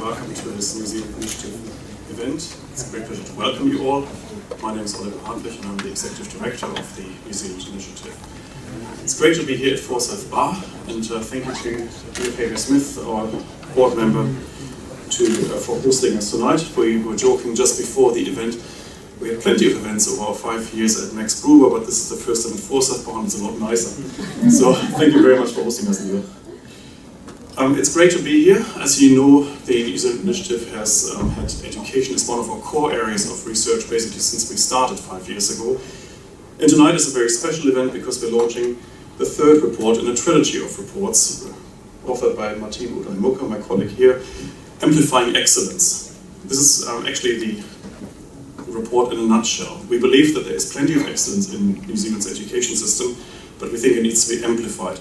welcome to this New Zealand Initiative event. It's a great pleasure to welcome you all. My name is Oliver Hartlich and I'm the Executive Director of the New Zealand Initiative. It's great to be here at Forsyth Barr, and thank you to Paviour-Smith, our board member, for hosting us tonight. We were joking just before the event. We had plenty of events over our 5 years at Max Brewer, but this is the first time at Forsyth Barr and it's a lot nicer. So thank you very much for hosting us, Neil. It's great to be here. As you know, the New Zealand Initiative has had education as one of our core areas of research basically since we started 5 years ago. And tonight is a very special event because we're launching the third report in a trilogy of reports authored by Martine Udahemuka, my colleague here, Amplifying Excellence. This is actually the report in a nutshell. We believe that there is plenty of excellence in New Zealand's education system, but we think it needs to be amplified.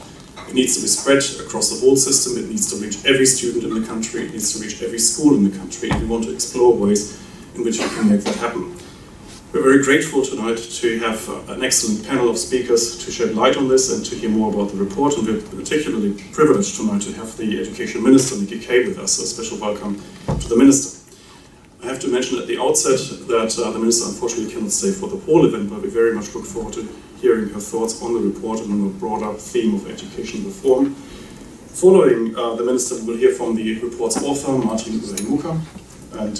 It needs to be spread across the whole system, it needs to reach every student in the country, it needs to reach every school in the country, and we want to explore ways in which we can make that happen. We're very grateful tonight to have an excellent panel of speakers to shed light on this and to hear more about the report, and we're particularly privileged tonight to have the Education Minister, Nikki Kay, with us, so a special welcome to the Minister. I have to mention at the outset that the Minister unfortunately cannot stay for the whole event, but we very much look forward to hearing her thoughts on the report and on the broader theme of education reform. Following the Minister, we will hear from the report's author, Martine Udahemuka, and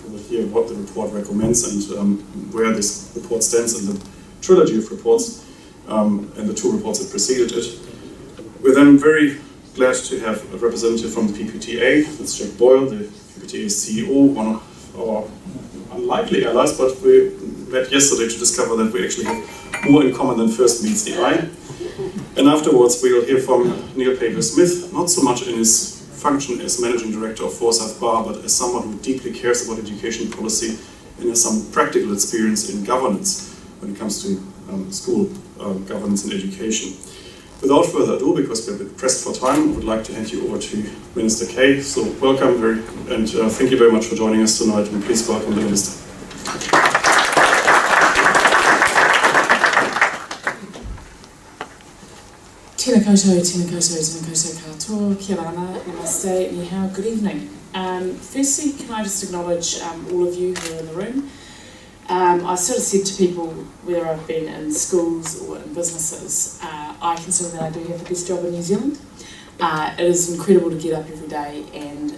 we will hear what the report recommends and where this report stands in the trilogy of reports and the two reports that preceded it. We're then very glad to have a representative from the PPTA, that's Jack Boyle, the PPTA CEO, one of our unlikely allies, but we met yesterday to discover that we actually have more in common than first meets the eye. And afterwards we will hear from Neil Paviour-Smith, not so much in his function as Managing Director of Forsyth Barr, but as someone who deeply cares about education policy and has some practical experience in governance when it comes to school governance and education. Without further ado, because we're a bit pressed for time, I would like to hand you over to Minister Kay. So welcome and thank you very much for joining us tonight, and please welcome the Minister. Tēnā koutou, tēnā koutou, tēnā koutou katoa, kia rana, namaste, ni hao, good evening. Firstly, can I just acknowledge all of you who are in the room. I sort of said to people, whether I've been in schools or in businesses, I consider that I do have the best job in New Zealand. It is incredible to get up every day and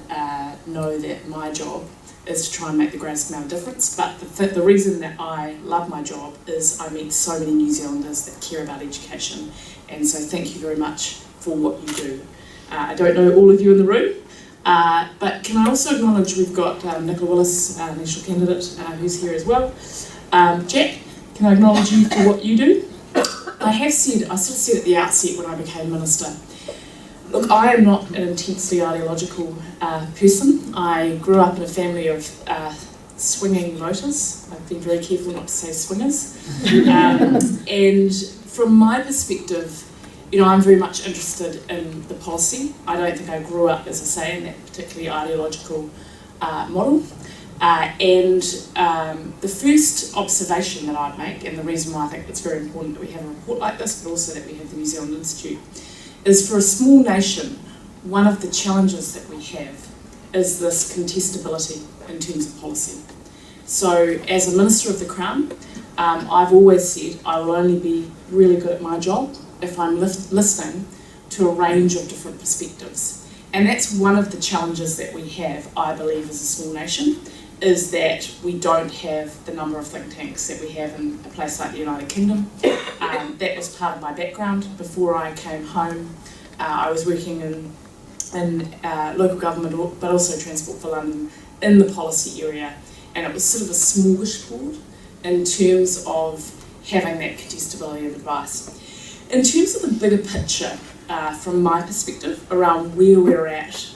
know that my job is to try and make the greatest amount of difference, but the reason that I love my job is I meet so many New Zealanders that care about education, and so thank you very much for what you do. I don't know all of you in the room, but can I also acknowledge we've got Nicola Willis, national candidate, who's here as well. Jack, can I acknowledge you for what you do? I sort of said at the outset when I became Minister, look, I am not an intensely ideological person. I grew up in a family of swinging voters. I've been very careful not to say swingers. And from my perspective, you know, I'm very much interested in the policy. I don't think I grew up, as I say, in that particularly ideological model. The first observation that I'd make, and the reason why I think it's very important that we have a report like this, but also that we have the New Zealand Institute, is for a small nation, one of the challenges that we have is this contestability in terms of policy. So as a Minister of the Crown, I've always said I will only be really good at my job if I'm listening to a range of different perspectives. And that's one of the challenges that we have, I believe, as a small nation, is that we don't have the number of think tanks that we have in a place like the United Kingdom. That was part of my background. Before I came home, I was working in local government, but also Transport for London, in the policy area, and it was sort of a smorgasbord in terms of having that contestability of advice. In terms of the bigger picture, from my perspective, around where we're at,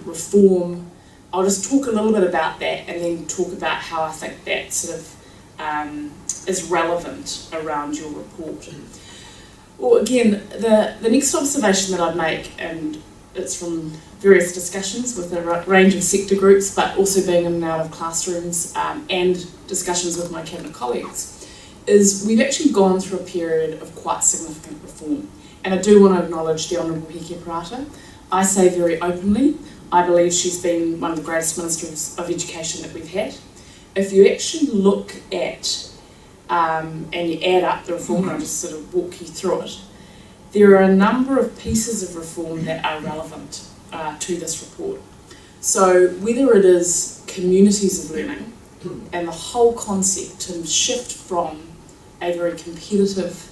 reform, I'll just talk a little bit about that and then talk about how I think that sort of is relevant around your report. Well, again, the next observation that I'd make, and it's from various discussions with a range of sector groups, but also being in and out of classrooms and discussions with my cabinet colleagues, is we've actually gone through a period of quite significant reform. And I do want to acknowledge the Honourable Heke Parata. I say very openly, I believe she's been one of the greatest ministers of education that we've had. If you actually look at and you add up the reform, and I'll just sort of walk you through it, there are a number of pieces of reform that are relevant to this report. So whether it is communities of learning and the whole concept to shift from a very competitive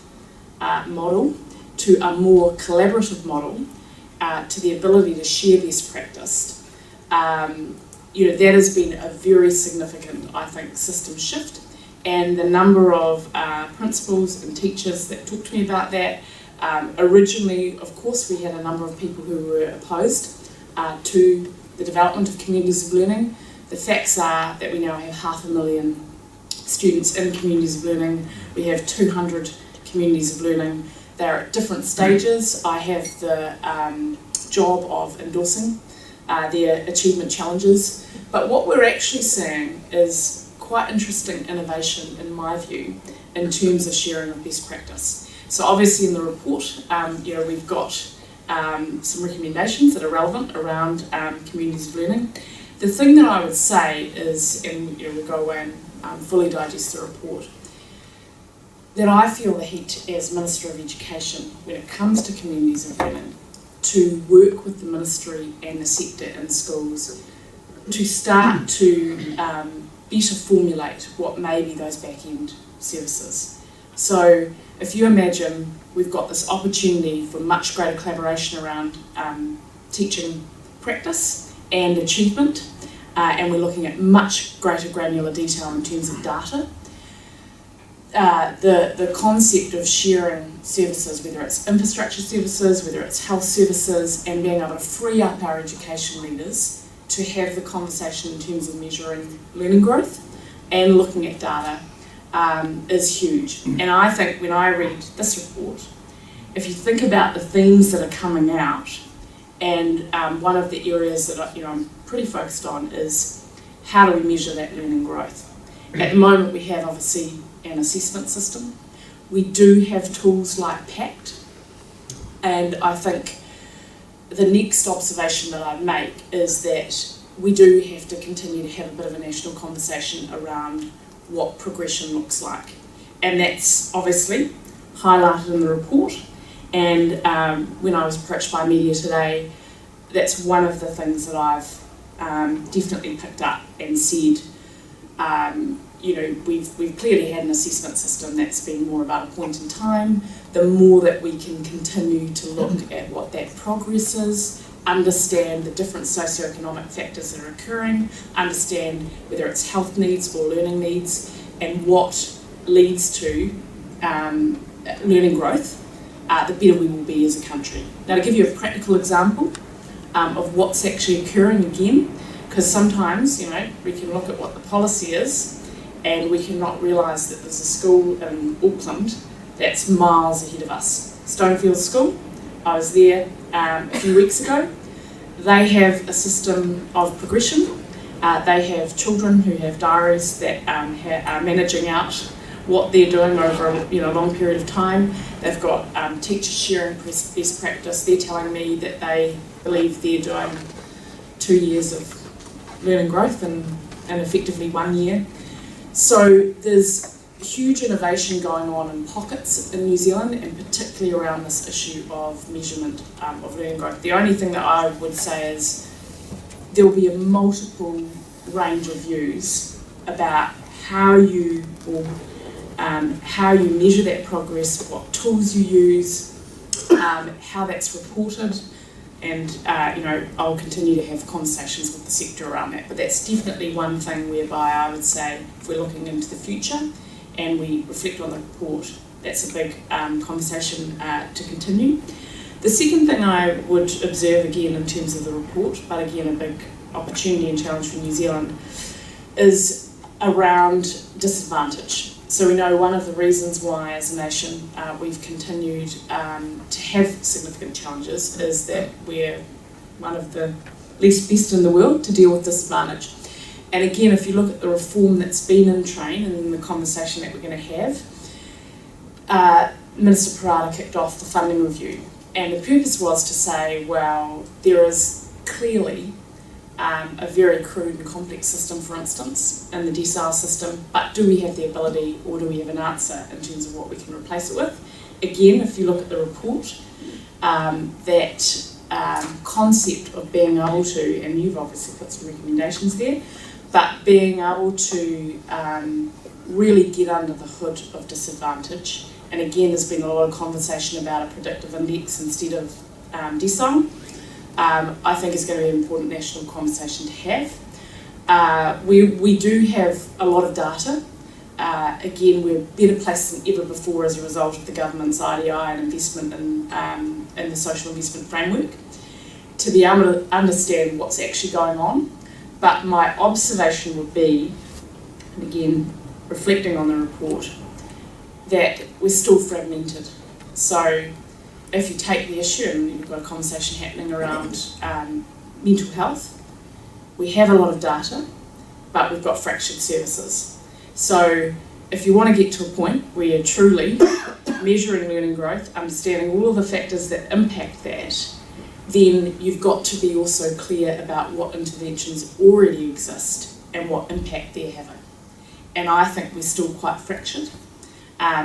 model to a more collaborative model, to the ability to share best practice, that has been a very significant, I think, system shift. And the number of principals and teachers that talked to me about that, originally, of course, we had a number of people who were opposed to the development of communities of learning. The facts are that we now have 500,000 students in communities of learning. We have 200 communities of learning. They're at different stages. I have the job of endorsing their achievement challenges. But what we're actually seeing is quite interesting innovation, in my view, in terms of sharing of best practice. So obviously in the report, we've got some recommendations that are relevant around communities of learning. The thing that I would say is, and we'll go away and fully digest the report, that I feel the heat as Minister of Education when it comes to communities of learning, to work with the ministry and the sector in schools to start to better formulate what may be those back-end services. So if you imagine we've got this opportunity for much greater collaboration around teaching practice and achievement, and we're looking at much greater granular detail in terms of data, the concept of sharing services, whether it's infrastructure services, whether it's health services, and being able to free up our education leaders to have the conversation in terms of measuring learning growth and looking at data is huge. And I think when I read this report, if you think about the themes that are coming out, and one of the areas that I'm pretty focused on is how do we measure that learning growth? At the moment we have obviously an assessment system. We do have tools like PACT, and I think the next observation that I'd make is that we do have to continue to have a bit of a national conversation around what progression looks like. And that's obviously highlighted in the report. And when I was approached by media today, that's one of the things that I've definitely picked up and said, we've clearly had an assessment system that's been more about a point in time. The more that we can continue to look at what that progress is, understand the different socioeconomic factors that are occurring, understand whether it's health needs or learning needs, and what leads to learning growth, the better we will be as a country. Now, to give you a practical example of what's actually occurring again, because sometimes, we can look at what the policy is and we cannot realise that there's a school in Auckland that's miles ahead of us. Stonefield School, I was there a few weeks ago. They have a system of progression. They have children who have diaries that are managing out what they're doing over a long period of time. They've got teachers sharing best practice. They're telling me that they believe they're doing 2 years of learning growth and effectively 1 year. So there's huge innovation going on in pockets in New Zealand, and particularly around this issue of measurement of learning growth. The only thing that I would say is there will be a multiple range of views about how you measure that progress, what tools you use, how that's reported, and I'll continue to have conversations with the sector around that. But that's definitely one thing whereby I would say if we're looking into the future and we reflect on the report, that's a big conversation to continue. The second thing I would observe again in terms of the report, but again a big opportunity and challenge for New Zealand, is around disadvantage. So we know one of the reasons why as a nation we've continued to have significant challenges is that we're one of the least best in the world to deal with disadvantage. And again, if you look at the reform that's been in train and in the conversation that we're going to have, Minister Parada kicked off the funding review. And the purpose was to say, well, there is clearly a very crude and complex system, for instance, in the decile system, but do we have the ability or do we have an answer in terms of what we can replace it with? Again, if you look at the report, that concept of being able to, and you've obviously put some recommendations there, but being able to really get under the hood of disadvantage. And again, there's been a lot of conversation about a predictive index instead of decile. I think is going to be an important national conversation to have. We do have a lot of data. Again, we're better placed than ever before as a result of the government's IDI and investment in the social investment framework to be able to understand what's actually going on. But my observation would be, and again, reflecting on the report, that we're still fragmented. So if you take the issue, and you've got a conversation happening around mental health, we have a lot of data, but we've got fractured services. So if you want to get to a point where you're truly measuring learning growth, understanding all of the factors that impact that, then you've got to be also clear about what interventions already exist and what impact they're having. And I think we're still quite fractured.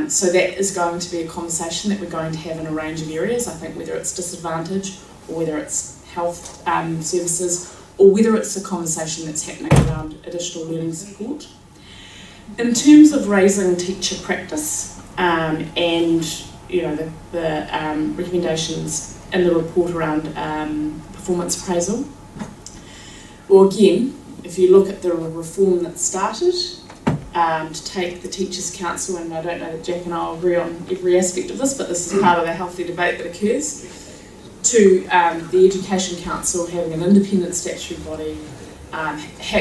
So that is going to be a conversation that we're going to have in a range of areas. I think whether it's disadvantage or whether it's health services or whether it's a conversation that's happening around additional learning support. In terms of raising teacher practice and the recommendations in the report around performance appraisal, well again, if you look at the reform that started, to take the Teachers' Council, and I don't know that Jack and I will agree on every aspect of this, but this is part of the healthy debate that occurs, to the Education Council having an independent statutory body,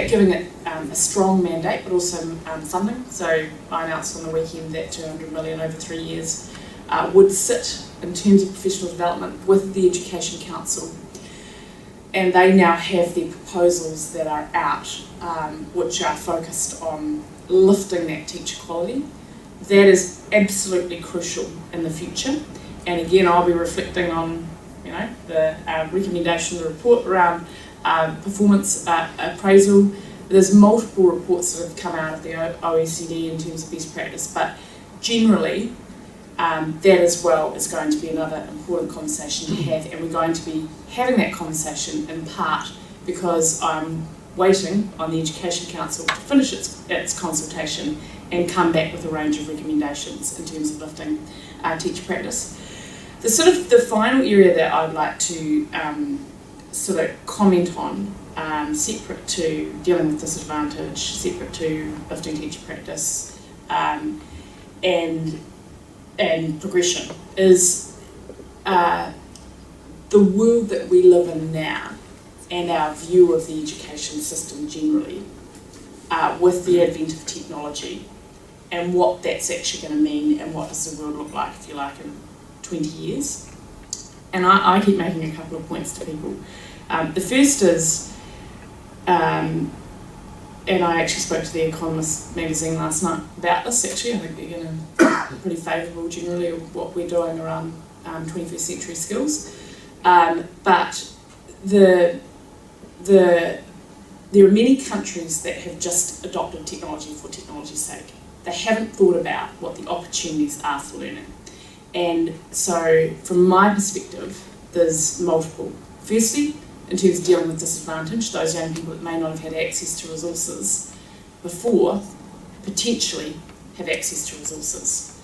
giving it a strong mandate but also funding. So I announced on the weekend that 200 million over 3 years would sit in terms of professional development with the Education Council. And they now have their proposals that are out, which are focused on lifting that teacher quality. That is absolutely crucial in the future. And again, I'll be reflecting on, the recommendation of the report around performance appraisal. There's multiple reports that have come out of the OECD in terms of best practice, but generally, that as well is going to be another important conversation to have, and we're going to be having that conversation in part because I'm waiting on the Education Council to finish its consultation and come back with a range of recommendations in terms of lifting teacher practice. The final area that I'd like to comment on, separate to dealing with disadvantage, separate to lifting teacher practice, and progression, is the world that we live in now and our view of the education system generally, with the advent of technology and what that's actually going to mean and what does the world look like, if you like, in 20 years. And I keep making a couple of points to people. The first is, and I actually spoke to The Economist magazine last night about this actually. I think they're going to be pretty favourable generally of what we're doing around 21st century skills. But there are many countries that have just adopted technology for technology's sake. They haven't thought about what the opportunities are for learning. And so from my perspective, there's multiple. Firstly, in terms of dealing with disadvantage, those young people that may not have had access to resources before potentially have access to resources.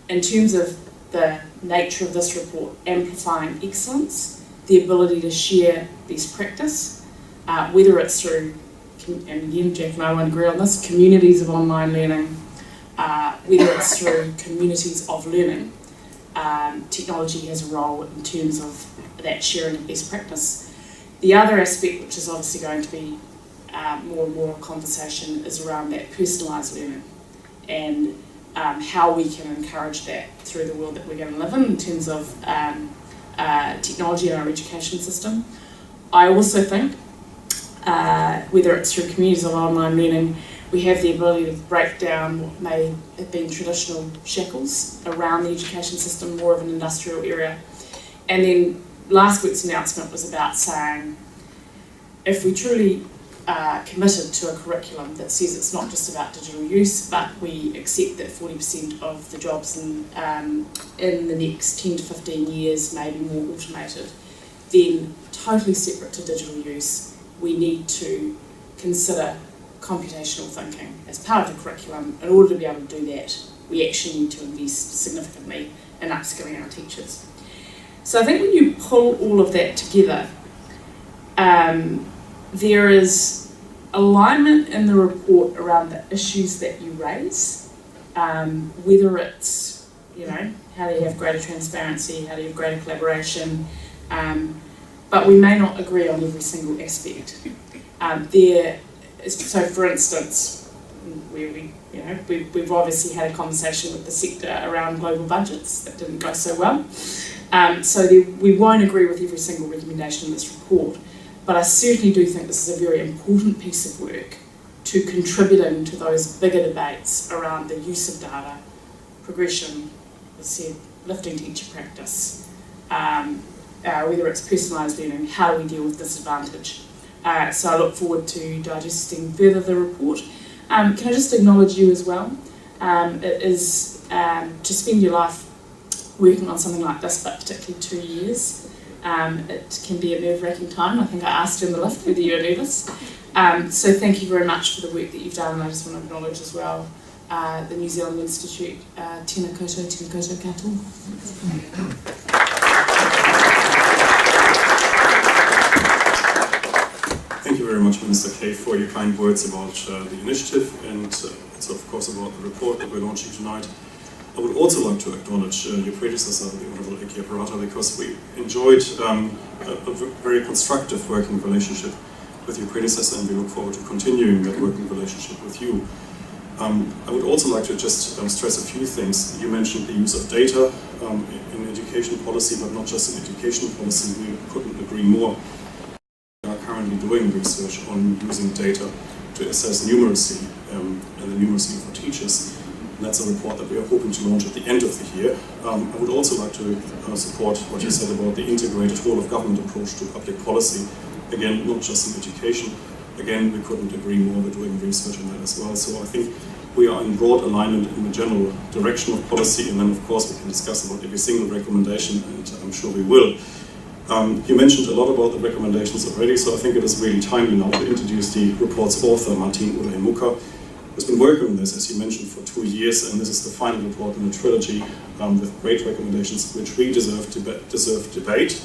In terms of the nature of this report, Amplifying Excellence, the ability to share best practice, whether it's through, and again Jack and I won't agree on this, communities of online learning, whether it's through communities of learning, technology has a role in terms of that sharing of best practice. The other aspect, which is obviously going to be more and more a conversation, is around that personalised learning and how we can encourage that through the world that we're going to live in terms of technology in our education system. I also think, whether it's through communities of online learning, we have the ability to break down what may have been traditional shackles around the education system, more of an industrial area. And then last week's announcement was about saying if we truly are committed to a curriculum that says it's not just about digital use, but we accept that 40% of the jobs in the next 10 to 15 years may be more automated, then totally separate to digital use, we need to consider computational thinking as part of the curriculum. In order to be able to do that, we actually need to invest significantly in upskilling our teachers. So I think when you pull all of that together, there is alignment in the report around the issues that you raise, whether it's, how do you have greater transparency, how do you have greater collaboration, but we may not agree on every single aspect. So for instance, we've obviously had a conversation with the sector around global budgets that didn't go so well. We won't agree with every single recommendation in this report, but I certainly do think this is a very important piece of work to contributing to those bigger debates around the use of data, progression, as I said, lifting teacher practice, whether it's personalised learning, how do we deal with disadvantage. So I look forward to digesting further the report. Can I just acknowledge you as well? It is to spend your life working on something like this, but particularly 2 years, it can be a nerve-wracking time. I think I asked you in the lift whether you were nervous. So thank you very much for the work that you've done, and I just want to acknowledge as well the New Zealand Institute. Tēnā koutou katoa. Thank you very much, Minister Kay, for your kind words about the initiative and also, of course, about the report that we're launching tonight. I would also like to acknowledge your predecessor, the Honourable Eki Aparata, because we enjoyed a very constructive working relationship with your predecessor, and we look forward to continuing that working relationship with you. I would also like to just stress a few things. You mentioned the use of data in education policy, but not just in education policy. We couldn't agree more. We are currently doing research on using data to assess numeracy and the numeracy for teachers. And that's a report that we are hoping to launch at the end of the year. I would also like to support what you said about the integrated whole-of-government approach to public policy. Again, not just in education. Again, we couldn't agree more. We're doing research on that as well. So I think we are in broad alignment in the general direction of policy, and then of course we can discuss about every single recommendation, and I'm sure we will. You mentioned a lot about the recommendations already, so I think it is really timely now to introduce the report's author, Martine Udahemuka, who's been working on this, as you mentioned, for 2 years, and this is the final report in a trilogy with great recommendations which we deserve debate.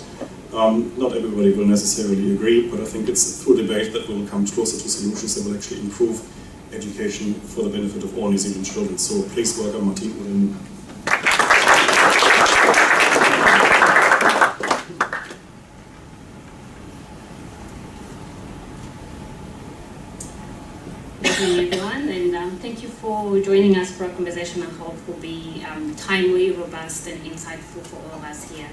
Not everybody will necessarily agree, but I think it's through debate that we'll come closer to solutions that will actually improve education for the benefit of all New Zealand children. So please welcome Martine. Good evening, everyone, and thank you for joining us for a conversation I hope will be timely, robust, and insightful for all of us here.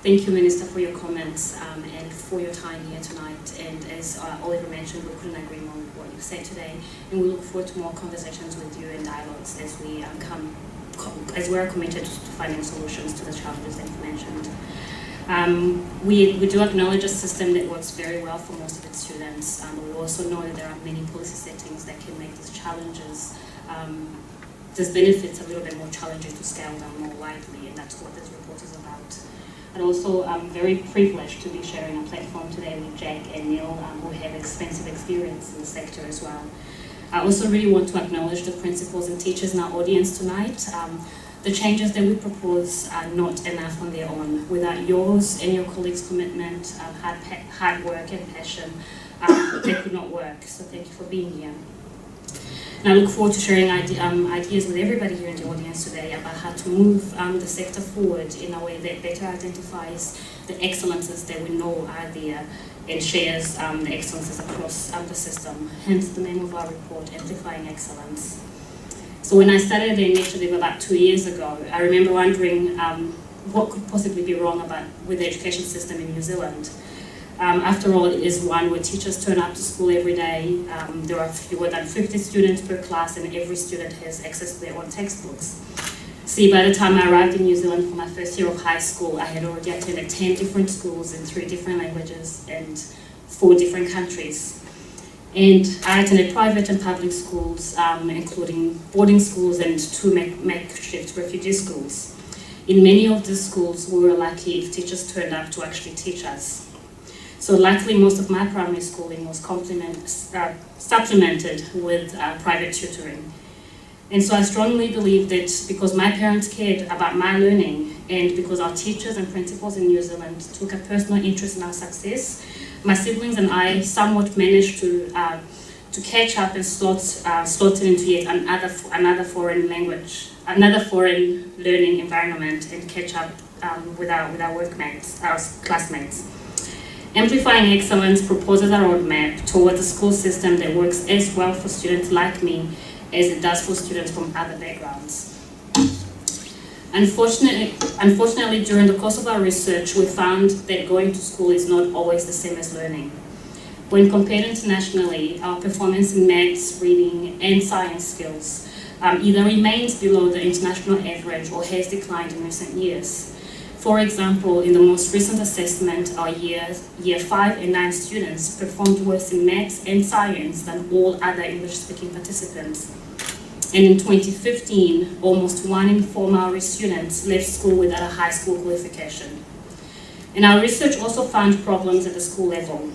Thank you, Minister, for your comments and for your time here tonight. And as Oliver mentioned, we couldn't agree more with what you've said today, and we look forward to more conversations with you and dialogues as we as we're committed to finding solutions to the challenges that you mentioned. We do acknowledge a system that works very well for most of its students, but we also know that there are many policy settings that can make these challenges, these benefits a little bit more challenging to scale down more widely, and that's what this report is about. And also, I'm very privileged to be sharing a platform today with Jack and Neil, who have extensive experience in the sector as well. I also really want to acknowledge the principals and teachers in our audience tonight. The changes that we propose are not enough on their own. Without yours and your colleagues' commitment, hard work and passion, they could not work. So thank you for being here. And I look forward to sharing ideas with everybody here in the audience today about how to move the sector forward in a way that better identifies the excellences that we know are there and shares the excellences across the system. Hence the name of our report, Amplifying Excellence. So when I started the initiative about 2 years ago, I remember wondering what could possibly be wrong with the education system in New Zealand. After all, it is one where teachers turn up to school every day. There are fewer than 50 students per class, and every student has access to their own textbooks. See, by the time I arrived in New Zealand for my first year of high school, I had already attended 10 different schools in 3 different languages and 4 different countries. And I attended private and public schools, including boarding schools and 2 makeshift refugee schools. In many of these schools, we were lucky if teachers turned up to actually teach us. So luckily, most of my primary schooling was supplemented with private tutoring. And so I strongly believe that because my parents cared about my learning and because our teachers and principals in New Zealand took a personal interest in our success, my siblings and I somewhat managed to catch up and slot into yet another foreign language, another foreign learning environment, and catch up with our workmates, our classmates. Amplifying Excellence proposes a roadmap towards a school system that works as well for students like me as it does for students from other backgrounds. Unfortunately, during the course of our research, we found that going to school is not always the same as learning. When compared internationally, our performance in maths, reading, and science skills either remains below the international average or has declined in recent years. For example, in the most recent assessment, our year 5 and 9 students performed worse in maths and science than all other English-speaking participants. And in 2015, almost 1 in 4 Maori students left school without a high school qualification. And our research also found problems at the school level.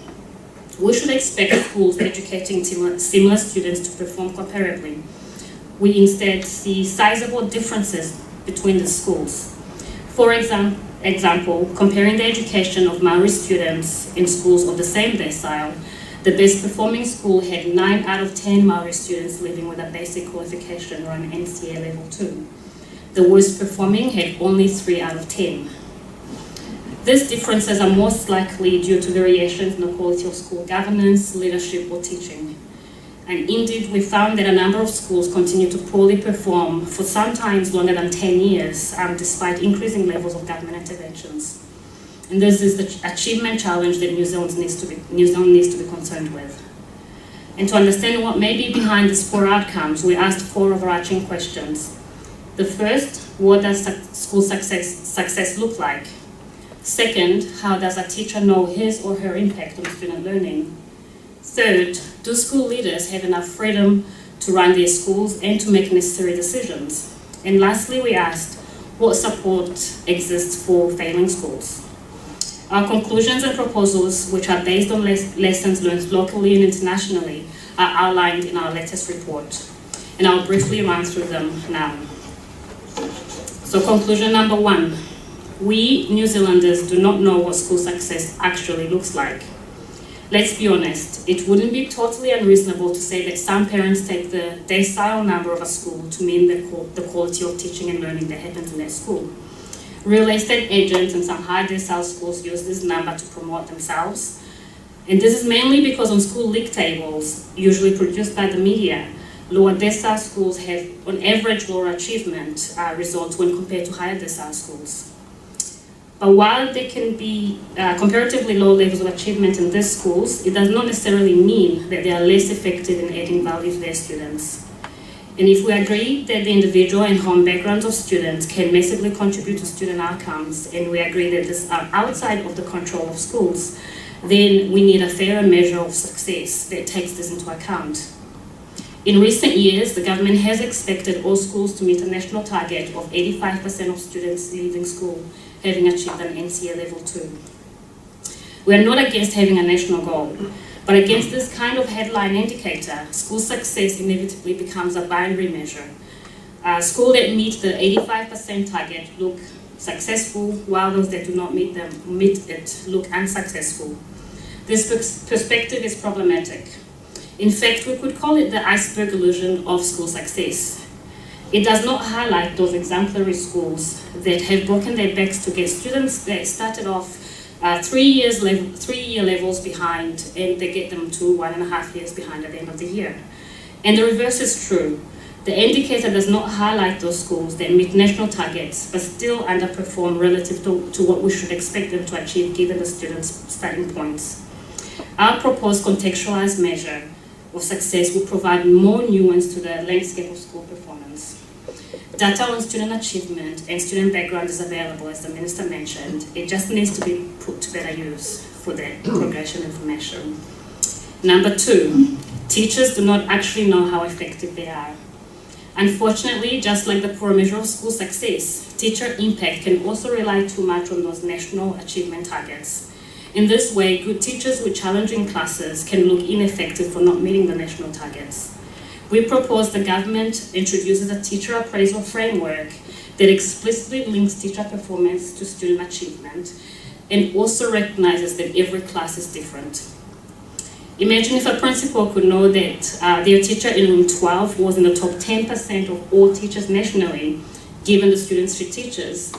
We should expect schools educating similar students to perform comparably. We instead see sizable differences between the schools. For example, comparing the education of Maori students in schools of the same decile, the best performing school had 9 out of 10 Maori students living with a basic qualification or an NCA level 2. The worst performing had only 3 out of 10. These differences are most likely due to variations in the quality of school governance, leadership, or teaching. And indeed, we found that a number of schools continue to poorly perform for sometimes longer than 10 years, despite increasing levels of government interventions. And this is the achievement challenge that New Zealand needs to be concerned with. And to understand what may be behind these poor outcomes, we asked 4 overarching questions. The first, what does school success look like? Second, how does a teacher know his or her impact on student learning? Third, do school leaders have enough freedom to run their schools and to make necessary decisions? And lastly, we asked, what support exists for failing schools? Our conclusions and proposals, which are based on lessons learned locally and internationally, are outlined in our latest report. And I'll briefly run through them now. So conclusion number 1, we New Zealanders do not know what school success actually looks like. Let's be honest, it wouldn't be totally unreasonable to say that some parents take the decile number of a school to mean the quality of teaching and learning that happens in their school. Real estate agents and some high decile schools use this number to promote themselves. And this is mainly because on school league tables, usually produced by the media, lower decile schools have on average lower achievement results when compared to higher decile schools. But while there can be comparatively low levels of achievement in these schools, it does not necessarily mean that they are less effective in adding value to their students. And if we agree that the individual and home backgrounds of students can massively contribute to student outcomes, and we agree that these are outside of the control of schools, then we need a fairer measure of success that takes this into account. In recent years, the government has expected all schools to meet a national target of 85% of students leaving school having achieved an NCA level 2. We are not against having a national goal, but against this kind of headline indicator, school success inevitably becomes a binary measure. Schools that meet the 85% target look successful, while those that do not meet it look unsuccessful. This perspective is problematic. In fact, we could call it the iceberg illusion of school success. It does not highlight those exemplary schools that have broken their backs to get students that started off 3 year levels behind, and they get them to 1.5 years behind at the end of the year. And the reverse is true. The indicator does not highlight those schools that meet national targets but still underperform relative to what we should expect them to achieve given the students' starting points. Our proposed contextualized measure of success will provide more nuance to the landscape of school performance. Data on student achievement and student background is available, as the Minister mentioned. It just needs to be put to better use. for that progression information. Number 2, teachers do not actually know how effective they are. Unfortunately, just like the poor measure of school success, teacher impact can also rely too much on those national achievement targets. In this way, good teachers with challenging classes can look ineffective for not meeting the national targets. We propose the government introduces a teacher appraisal framework that explicitly links teacher performance to student achievement and also recognizes that every class is different. Imagine if a principal could know that their teacher in room 12 was in the top 10% of all teachers nationally, given the students she teaches,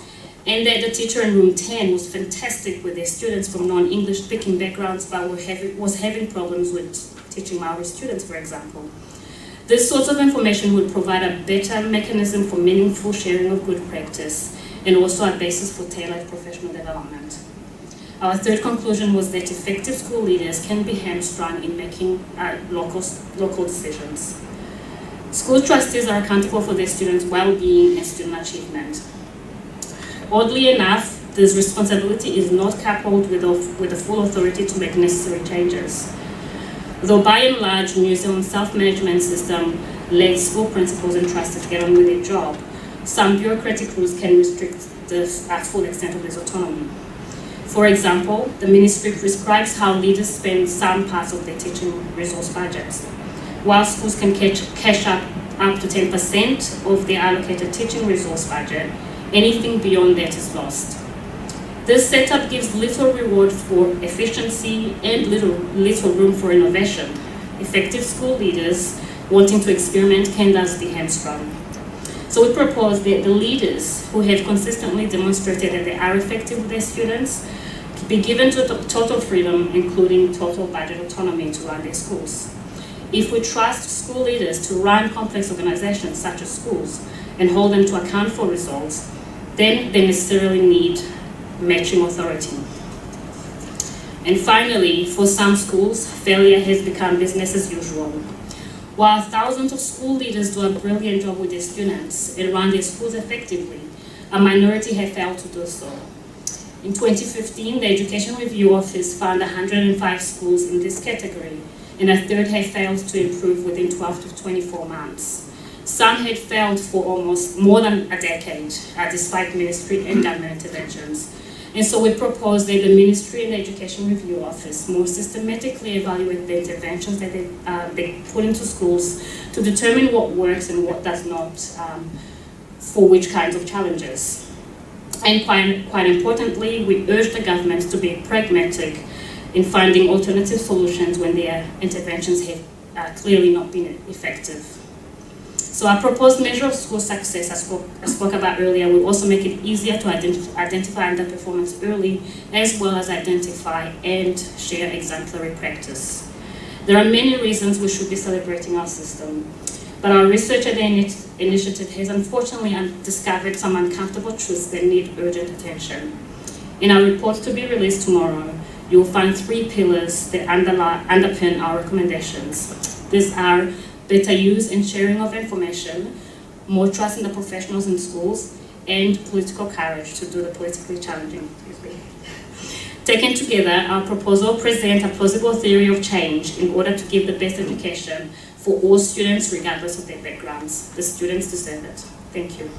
and that the teacher in room 10 was fantastic with their students from non-English speaking backgrounds but was having problems with teaching Maori students, for example. This sort of information would provide a better mechanism for meaningful sharing of good practice and also a basis for tailored professional development. Our third conclusion was that effective school leaders can be hamstrung in making local decisions. School trustees are accountable for their students' well-being and student achievement. Oddly enough, this responsibility is not coupled with the full authority to make necessary changes. Though by and large, New Zealand's self-management system lets school principals and trustees get on with their job, some bureaucratic rules can restrict the full extent of this autonomy. For example, the ministry prescribes how leaders spend some parts of their teaching resource budgets. While schools can cash up to 10% of their allocated teaching resource budget, anything beyond that is lost. This setup gives little reward for efficiency and little room for innovation. Effective school leaders wanting to experiment can thus be hamstrung. So we propose that the leaders who have consistently demonstrated that they are effective with their students be given total freedom, including total budget autonomy to run their schools. If we trust school leaders to run complex organizations such as schools and hold them to account for results, then they necessarily need matching authority. And finally, for some schools, failure has become business as usual. While thousands of school leaders do a brilliant job with their students and run their schools effectively, a minority have failed to do so. In 2015, the Education Review Office found 105 schools in this category, and a third had failed to improve within 12 to 24 months. Some had failed for almost more than a decade, despite ministry and government interventions. And so we propose that the Ministry and the Education Review Office more systematically evaluate the interventions that they put into schools to determine what works and what does not for which kinds of challenges. And quite importantly, we urge the government to be pragmatic in finding alternative solutions when their interventions have clearly not been effective. So our proposed measure of school success, as I spoke about earlier, will also make it easier to identify underperformance early, as well as identify and share exemplary practice. There are many reasons we should be celebrating our system, but our research at the initiative has unfortunately discovered some uncomfortable truths that need urgent attention. In our report to be released tomorrow, you will find 3 pillars that underpin our recommendations. These are better use and sharing of information, more trust in the professionals in schools, and political courage to do the politically challenging. Taken together, our proposal presents a plausible theory of change in order to give the best education for all students, regardless of their backgrounds. The students deserve it. Thank you.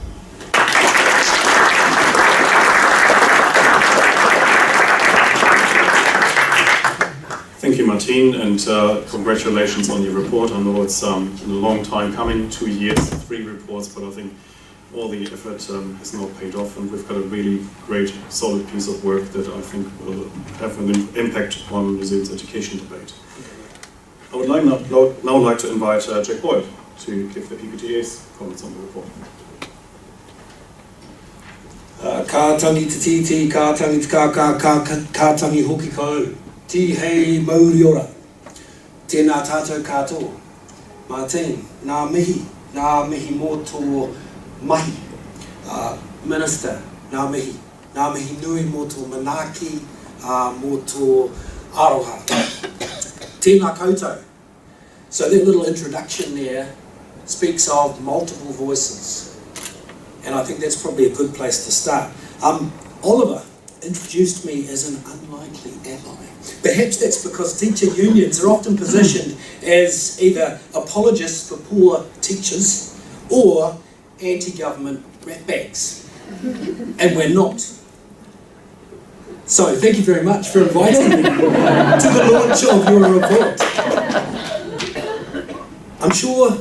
Thank you, Martine, and congratulations on your report. I know it's a long time coming, 2 years, 3 reports, but I think all the effort has now paid off, and we've got a really great, solid piece of work that I think will have an impact on New Zealand's education debate. I would now like to invite Jack Boyle to give the PPTA's comments on the report. Ka tangi te titi, ka tangi te ka tangi hoki kau. Ti hei mauri ora, tēnā tātou katoa. Martine, nā mihi mō tō mahi. Minister, nā mihi nui mō tō manaaki, mō tō aroha. Tēnā koutou. So that little introduction there speaks of multiple voices. And I think that's probably a good place to start. Oliver introduced me as an unlikely ally. Perhaps that's because teacher unions are often positioned as either apologists for poor teachers or anti-government ratbags. And we're not. So thank you very much for inviting me to the launch of your report. I'm sure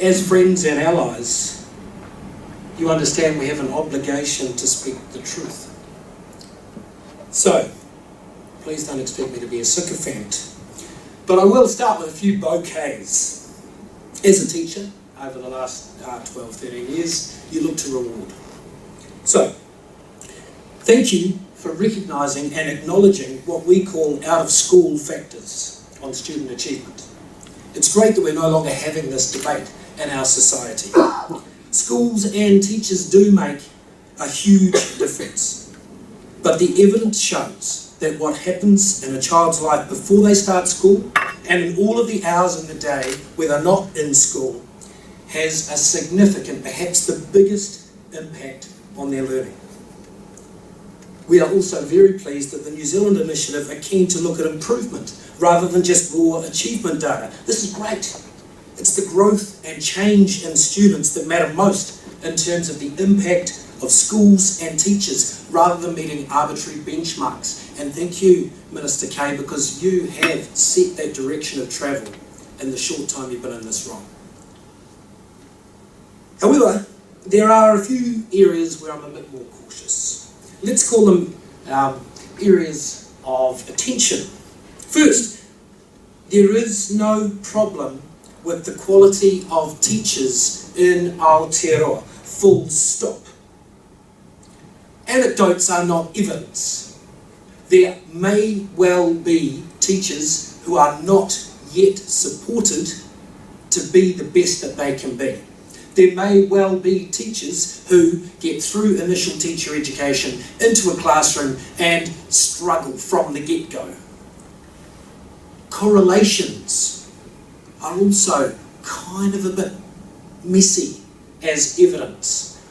as friends and allies, you understand we have an obligation to speak the truth. So, please don't expect me to be a sycophant, but I will start with a few bouquets. As a teacher, over the last 12, 13 years, you look to reward. So, thank you for recognising and acknowledging what we call out-of-school factors on student achievement. It's great that we're no longer having this debate in our society. Schools and teachers do make a huge difference. But the evidence shows that what happens in a child's life before they start school and in all of the hours in the day where they're not in school has a significant, perhaps the biggest impact on their learning. We are also very pleased that the New Zealand Initiative are keen to look at improvement rather than just raw achievement data. This is great. It's the growth and change in students that matter most in terms of the impact of schools and teachers rather than meeting arbitrary benchmarks. And thank you, Minister Kay, because you have set that direction of travel in the short time you've been in this role. However, there are a few areas where I'm a bit more cautious. Let's call them areas of attention. First, there is no problem with the quality of teachers in Aotearoa, full stop. Anecdotes are not evidence. There may well be teachers who are not yet supported to be the best that they can be. There may well be teachers who get through initial teacher education into a classroom and struggle from the get-go. Correlations are also kind of a bit messy as evidence.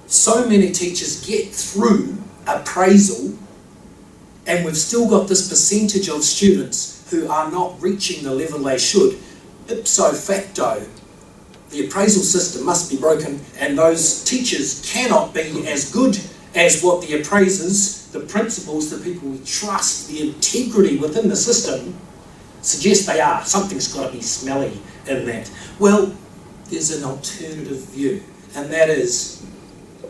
So many teachers get through appraisal and we've still got this percentage of students who are not reaching the level they should. Ipso facto, the appraisal system must be broken and those teachers cannot be as good as what the appraisers, the principals, the people we trust, the integrity within the system suggest they are. Something's got to be smelly in that. Well, there's an alternative view, and that is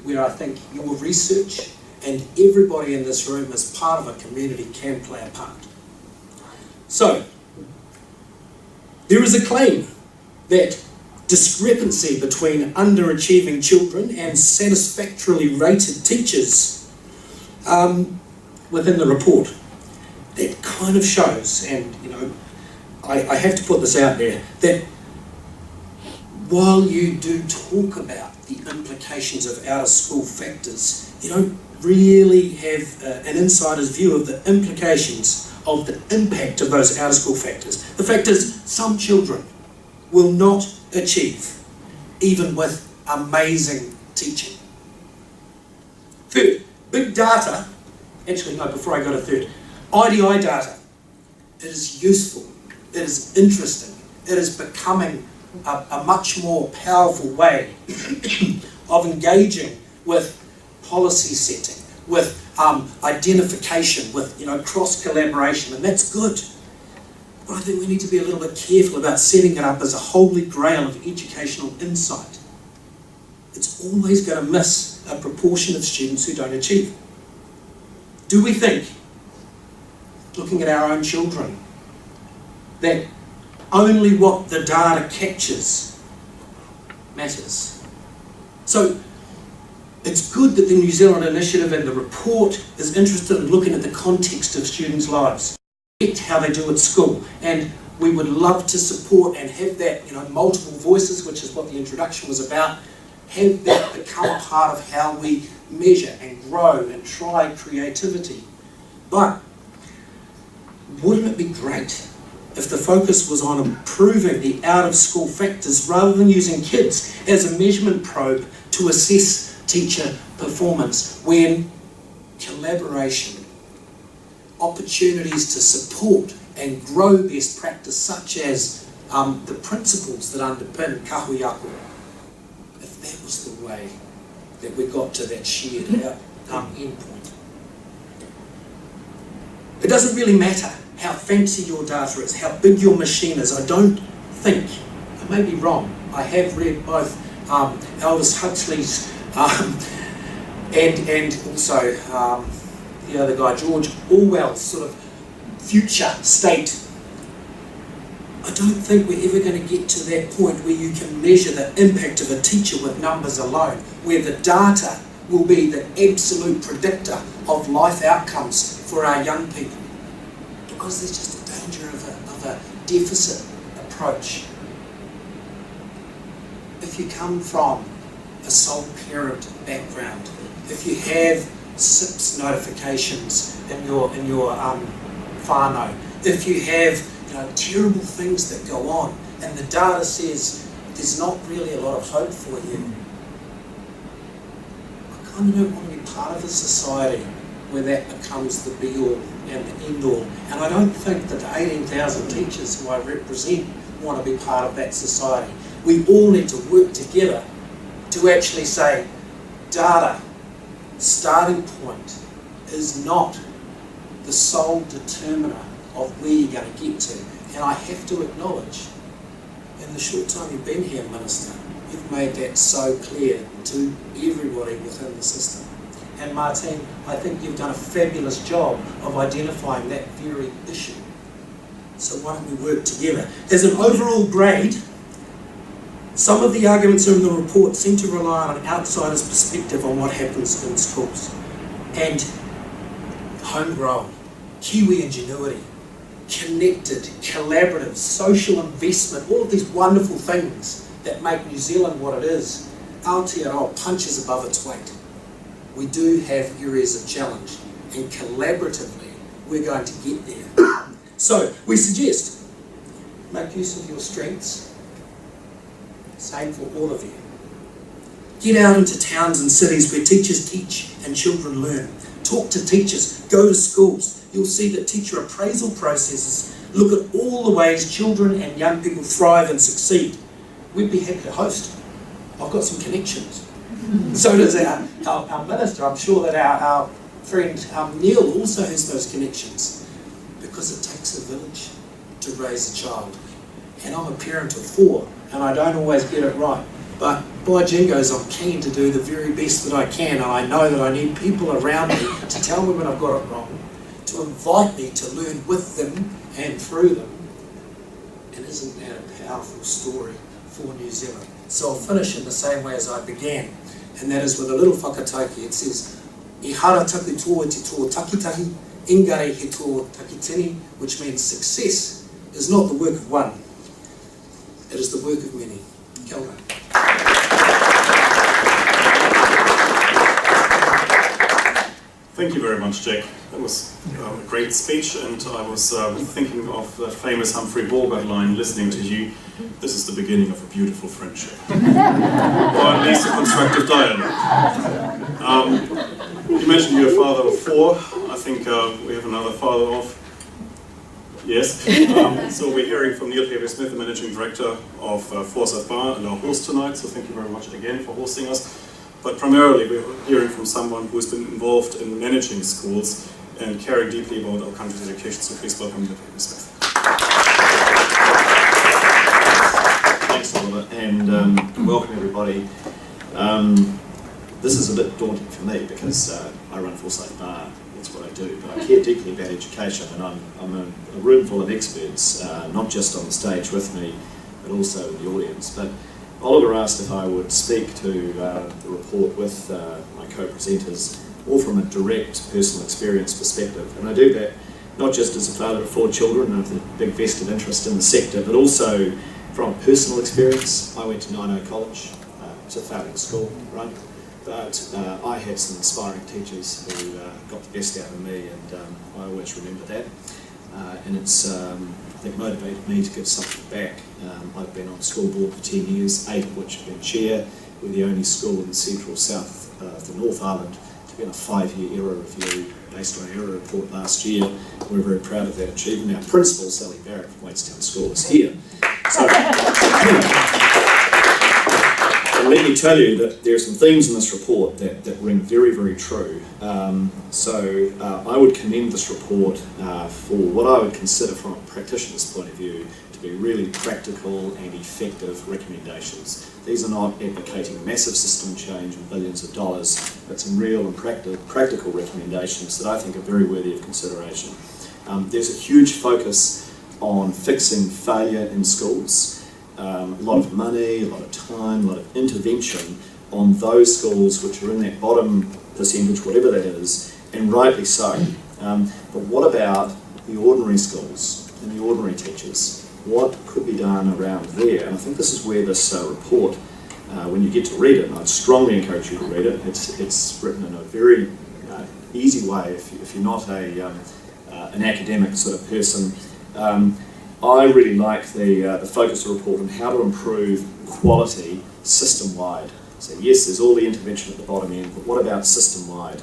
where I think your research and everybody in this room as part of a community can play a part. So, there is a claim that discrepancy between underachieving children and satisfactorily rated teachers within the report. That kind of shows, and I have to put this out there, that while you do talk about the implications of out-of-school factors, you don't really have an insider's view of the implications of the impact of those out-of-school factors. The fact is, some children will not achieve, even with amazing teaching. Third, big data, actually no, before I go to third, IDI data. It is useful, it is interesting, it is becoming a much more powerful way of engaging with policy setting, with identification, with cross-collaboration, and that's good. But I think we need to be a little bit careful about setting it up as a holy grail of educational insight. It's always going to miss a proportion of students who don't achieve. Do we think, looking at our own children, that only what the data captures matters? So it's good that the New Zealand Initiative and the report is interested in looking at the context of students' lives, how they do at school, and we would love to support and have that, multiple voices, which is what the introduction was about, have that become part of how we measure and grow and try creativity. But wouldn't it be great if the focus was on improving the out-of-school factors rather than using kids as a measurement probe to assess teacher performance, when collaboration, opportunities to support and grow best practice, such as the principles that underpin kahuiako. If that was the way that we got to that shared end point. It doesn't really matter how fancy your data is, how big your machine is. I don't think, I may be wrong, I have read both Aldous Huxley's and also the other guy, George Orwell's sort of future state. I don't think we're ever going to get to that point where you can measure the impact of a teacher with numbers alone, where the data will be the absolute predictor of life outcomes for our young people. Because there's just a danger of a deficit approach. If you come from a sole parent background, if you have SIPS notifications in your whānau, if you have terrible things that go on and the data says there's not really a lot of hope for you, I kind of don't want to be part of a society where that becomes the be-all and the end-all. And I don't think that the 18,000 teachers who I represent want to be part of that society. We all need to work together to actually say, data, starting point, is not the sole determiner of where you're going to get to. And I have to acknowledge, in the short time you've been here, Minister, you've made that so clear to everybody within the system. And Martine, I think you've done a fabulous job of identifying that very issue. So why don't we work together? As an overall grade, some of the arguments in the report seem to rely on an outsider's perspective on what happens in schools. And homegrown, Kiwi ingenuity, connected, collaborative, social investment, all of these wonderful things that make New Zealand what it is, Aotearoa punches above its weight. We do have areas of challenge, and collaboratively we're going to get there. So we suggest, make use of your strengths, same for all of you. Get out into towns and cities where teachers teach and children learn. Talk to teachers, go to schools. You'll see that teacher appraisal processes look at all the ways children and young people thrive and succeed. We'd be happy to host. I've got some connections. So does our minister. I'm sure that our friend Neil also has those connections, because it takes a village to raise a child. And I'm a parent of 4, and I don't always get it right. But by jingoes, I'm keen to do the very best that I can, and I know that I need people around me to tell me when I've got it wrong, to invite me to learn with them and through them. And isn't that a powerful story for New Zealand? So I'll finish in the same way as I began, and that is with a little whakataiki. It says, I hara taku tō te tō takitahi, engari he tō takitini, which means success is not the work of one, it is the work of many. Kia ora. Thank you very much, Jack. That was a great speech, and I was thinking of the famous Humphrey Bogart line, listening to you. This is the beginning of a beautiful friendship. Or at least a constructive dialogue. You mentioned you're a father of 4. I think we have another father of... Yes. So we're hearing from Neil Paviour-Smith, the Managing Director of Forsyth Barr, and our host tonight. So thank you very much again for hosting us. But primarily we're hearing from someone who's been involved in managing schools and caring deeply about our country's education. So please welcome Neil Paviour-Smith. Thanks, Oliver, and welcome everybody. This is a bit daunting for me because I run Forsyth Barr. That's what I do, but I care deeply about education, and I'm a room full of experts, not just on the stage with me, but also in the audience. But Oliver asked if I would speak to the report with my co-presenters, all from a direct personal experience perspective. And I do that not just as a father of 4 children and with a big vested interest in the sector, but also from personal experience. I went to Naino College. It's a failing school, right? But I had some inspiring teachers who got the best out of me, and I always remember that. And it's, I think, motivated me to give something back. I've been on the school board for 10 years, 8 of which have been chair. We're the only school in the central south of the North Island to be in a 5-year error review based on an error report last year. We're very proud of that achievement. Our principal, Sally Barrett from Waitstown School, is here. So, and let me tell you that there are some themes in this report that ring very, very true. I would commend this report for what I would consider from a practitioner's point of view to be really practical and effective recommendations. These are not advocating massive system change and billions of dollars, but some real and practical recommendations that I think are very worthy of consideration. There's a huge focus on fixing failure in schools. A lot of money, a lot of time, a lot of intervention on those schools which are in that bottom percentage, whatever that is, and rightly so. But what about the ordinary schools and the ordinary teachers? What could be done around there? And I think this is where this report, when you get to read it, and I'd strongly encourage you to read it, it's written in a very easy way if you're not an academic sort of person. I really like the focus of the report on how to improve quality system-wide. So yes, there's all the intervention at the bottom end, but what about system-wide?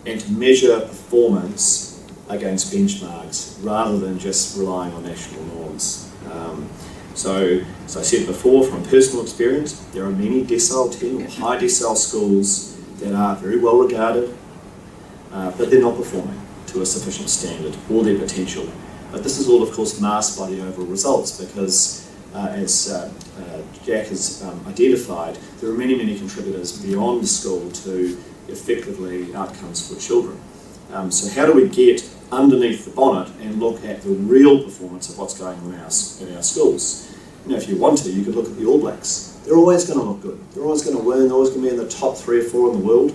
And to measure performance against benchmarks rather than just relying on national norms. So as I said before, from personal experience, there are many decile 10 or high decile schools that are very well regarded, but they're not performing to a sufficient standard or their potential. But this is all, of course, masked by the overall results because, as Jack has identified, there are many, many contributors beyond the school to effectively outcomes for children. So how do we get underneath the bonnet and look at the real performance of what's going on in our schools? You know, if you want to, you could look at the All Blacks. They're always going to look good. They're always going to win. They're always going to be in the top 3 or 4 in the world.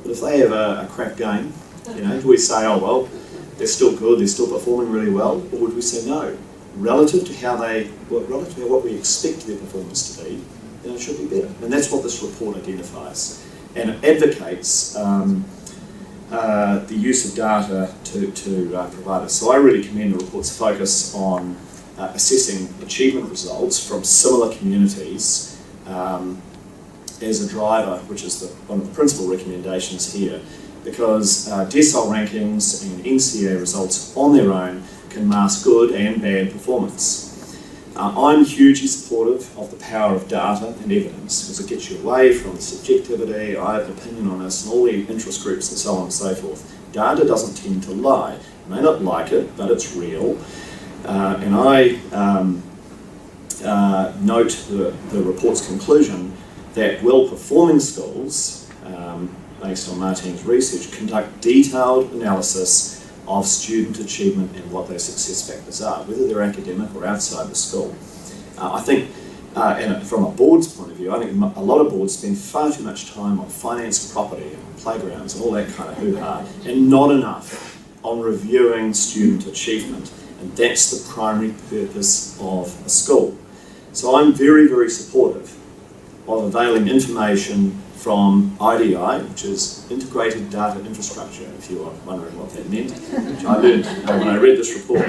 But if they have a crap game, you know, do we say, oh well, they're still good, they're still performing really well, or would we say no? Relative to what we expect their performance to be, then it should be better. And that's what this report identifies. And it advocates the use of data to provide us. So I really commend the report's focus on assessing achievement results from similar communities as a driver, which is one of the principal recommendations here, because decile rankings and NCA results on their own can mask good and bad performance. I'm hugely supportive of the power of data and evidence because it gets you away from subjectivity, I have an opinion on this, and all the interest groups and so on and so forth. Data doesn't tend to lie. You may not like it, but it's real. And I note the report's conclusion that well-performing schools, based on Martine's research, conduct detailed analysis of student achievement and what their success factors are, whether they're academic or outside the school. I think, and from a board's point of view, I think a lot of boards spend far too much time on finance and property and playgrounds and all that kind of hoo-ha, and not enough on reviewing student achievement. And that's the primary purpose of a school. So I'm very, very supportive of availing information from IDI, which is Integrated Data Infrastructure, if you are wondering what that meant, which I learned when I read this report.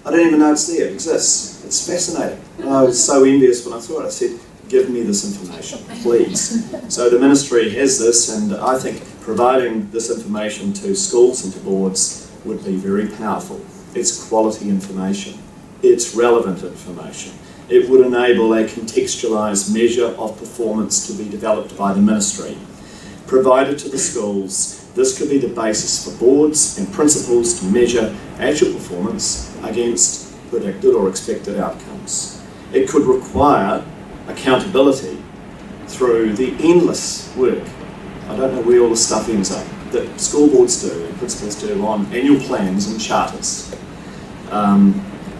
I didn't even know it's there, it exists. It's fascinating. And I was so envious when I saw it. I said, give me this information, please. So the ministry has this, and I think providing this information to schools and to boards would be very powerful. It's quality information. It's relevant information. It would enable a contextualised measure of performance to be developed by the ministry. Provided to the schools, this could be the basis for boards and principals to measure actual performance against predicted or expected outcomes. It could require accountability through the endless work. I don't know where all the stuff ends up that school boards do and principals do on annual plans and charters.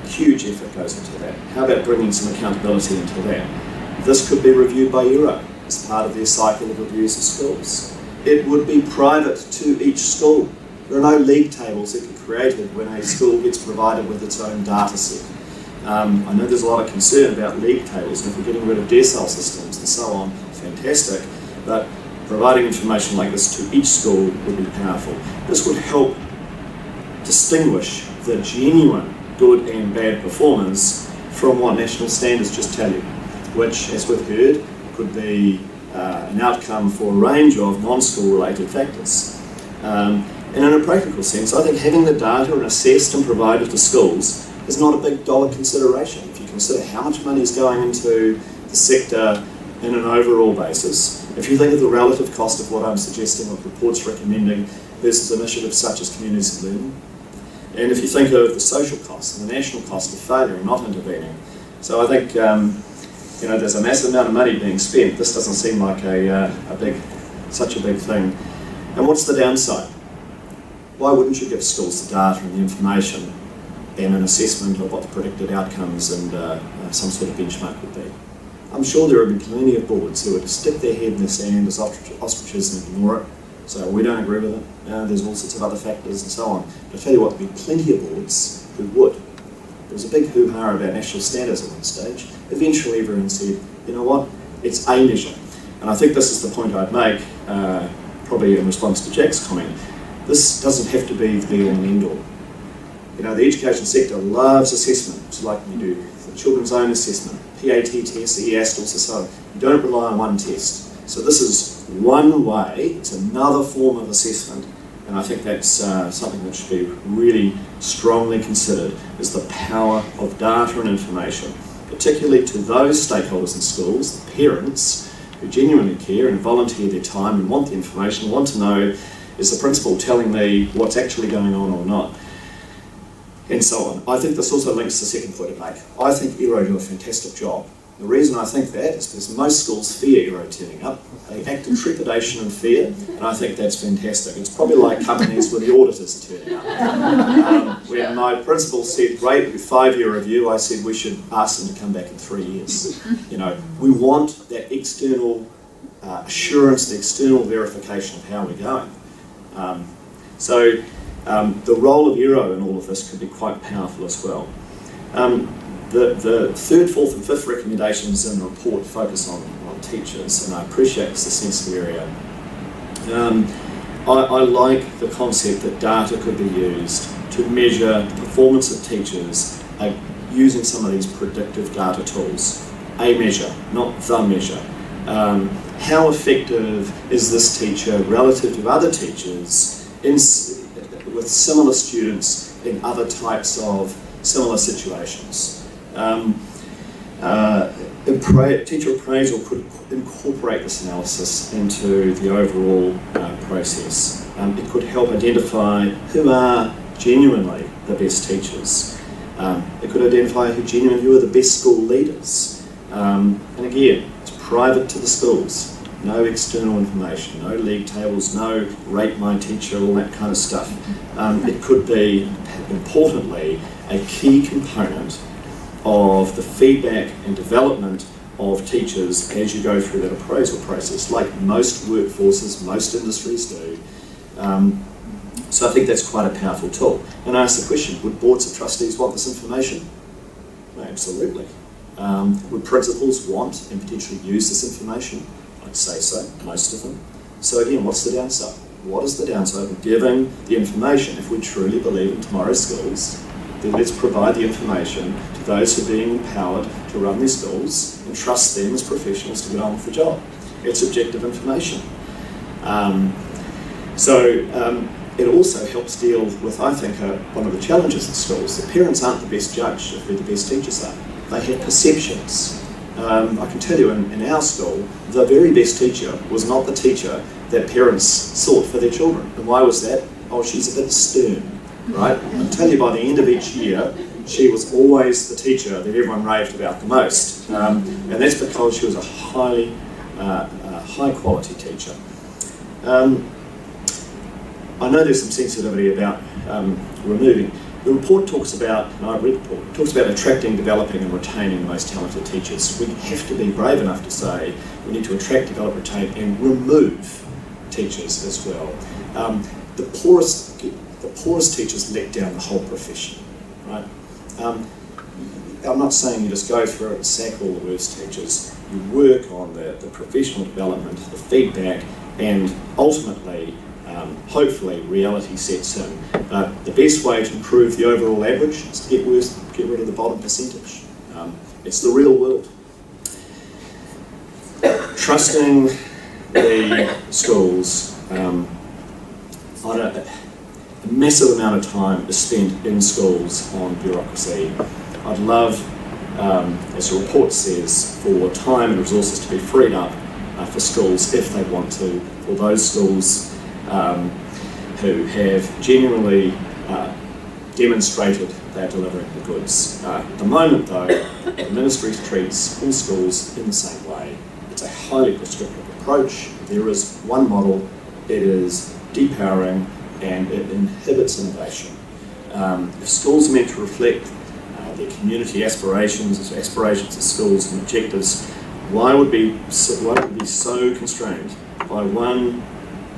Huge effort goes into that. How about bringing some accountability into that? This could be reviewed by Euro as part of their cycle of reviews of schools. It would be private to each school. There are no league tables that get created when a school gets provided with its own data set. I know there's a lot of concern about league tables, and if we're getting rid of decile systems and so on, fantastic, but providing information like this to each school would be powerful. This would help distinguish the genuine good and bad performers from what national standards just tell you, which, as we've heard, could be an outcome for a range of non-school related factors. And in a practical sense, I think having the data and assessed and provided to schools is not a big dollar consideration. If you consider how much money is going into the sector in an overall basis, if you think of the relative cost of what I'm suggesting, what reports recommending, versus initiatives such as communities of learning, and if you think of the social cost and the national cost of failure and not intervening. So I think there's a massive amount of money being spent. This doesn't seem like such a big thing. And what's the downside? Why wouldn't you give schools the data and the information and an assessment of what the predicted outcomes and some sort of benchmark would be? I'm sure there would be plenty of boards who would stick their head in the sand as ostriches and ignore it. So we don't agree with it. There's all sorts of other factors and so on. But I tell you what, there'd be plenty of boards who would. There was a big hoo-ha about national standards at one stage. Eventually everyone said, you know what, it's a measure. And I think this is the point I'd make, probably in response to Jack's comment. This doesn't have to be the be-all and end-all. The education sector loves assessment. It's like you do the children's own assessment, PAT tests, EASTLs, so on. You don't rely on one test. So this is one way, it's another form of assessment, and I think that's something that should be really strongly considered, is the power of data and information, particularly to those stakeholders in schools, the parents, who genuinely care and volunteer their time and want the information, want to know, is the principal telling me what's actually going on or not, and so on. I think this also links to the second point I make. I think ERO do a fantastic job. The reason I think that is because most schools fear ERO turning up. They act in trepidation and fear, and I think that's fantastic. It's probably like companies where the auditors are turning up. When my principal said, great, 5-year review, I said we should ask them to come back in 3 years. We want that external assurance, the external verification of how we're going. The role of ERO in all of this could be quite powerful as well. The third, fourth and fifth recommendations in the report focus on teachers, and I appreciate it's a sensitive area. I like the concept that data could be used to measure the performance of teachers using some of these predictive data tools. A measure, not the measure. How effective is this teacher relative to other teachers with similar students in other types of similar situations? Teacher appraisal could incorporate this analysis into the overall process. It could help identify who are genuinely the best teachers. It could identify who are the best school leaders. And again, it's private to the schools. No external information, no league tables, no rate my teacher, all that kind of stuff. It could be, importantly, a key component of the feedback and development of teachers as you go through that appraisal process, like most workforces, most industries do. So I think that's quite a powerful tool. And I ask the question, would boards of trustees want this information? No, absolutely. Would principals want and potentially use this information? I'd say so, most of them. So again, what's the downside? What is the downside of giving the information? If we truly believe in tomorrow's schools, then let's provide the information to those who are being empowered to run their schools and trust them as professionals to get on with the job. It's objective information. It also helps deal with, I think, one of the challenges in schools. The parents aren't the best judge of who the best teachers are. They have perceptions. I can tell you in our school, the very best teacher was not the teacher that parents sought for their children. And why was that? Oh, she's a bit stern. Right? I'll tell you, by the end of each year, she was always the teacher that everyone raved about the most. And that's because she was a high quality teacher. I know there's some sensitivity about removing. The report talks about, and I read the report, talks about attracting, developing and retaining the most talented teachers. We have to be brave enough to say we need to attract, develop, retain and remove teachers as well. The poorest teachers let down the whole profession, right? I'm not saying you just go through it and sack all the worst teachers. You work on the professional development, the feedback, and ultimately, hopefully, reality sets in. But the best way to improve the overall average is to get rid of the bottom percentage. It's the real world. Trusting the schools. a massive amount of time is spent in schools on bureaucracy. I'd love, as the report says, for time and resources to be freed up for schools if they want to, for those schools who have genuinely demonstrated they're delivering the goods. At the moment though, the Ministry treats all schools in the same way. It's a highly prescriptive approach. There is one model, it is depowering and it inhibits innovation. If schools are meant to reflect their community aspirations of schools and objectives, why would we be so constrained by one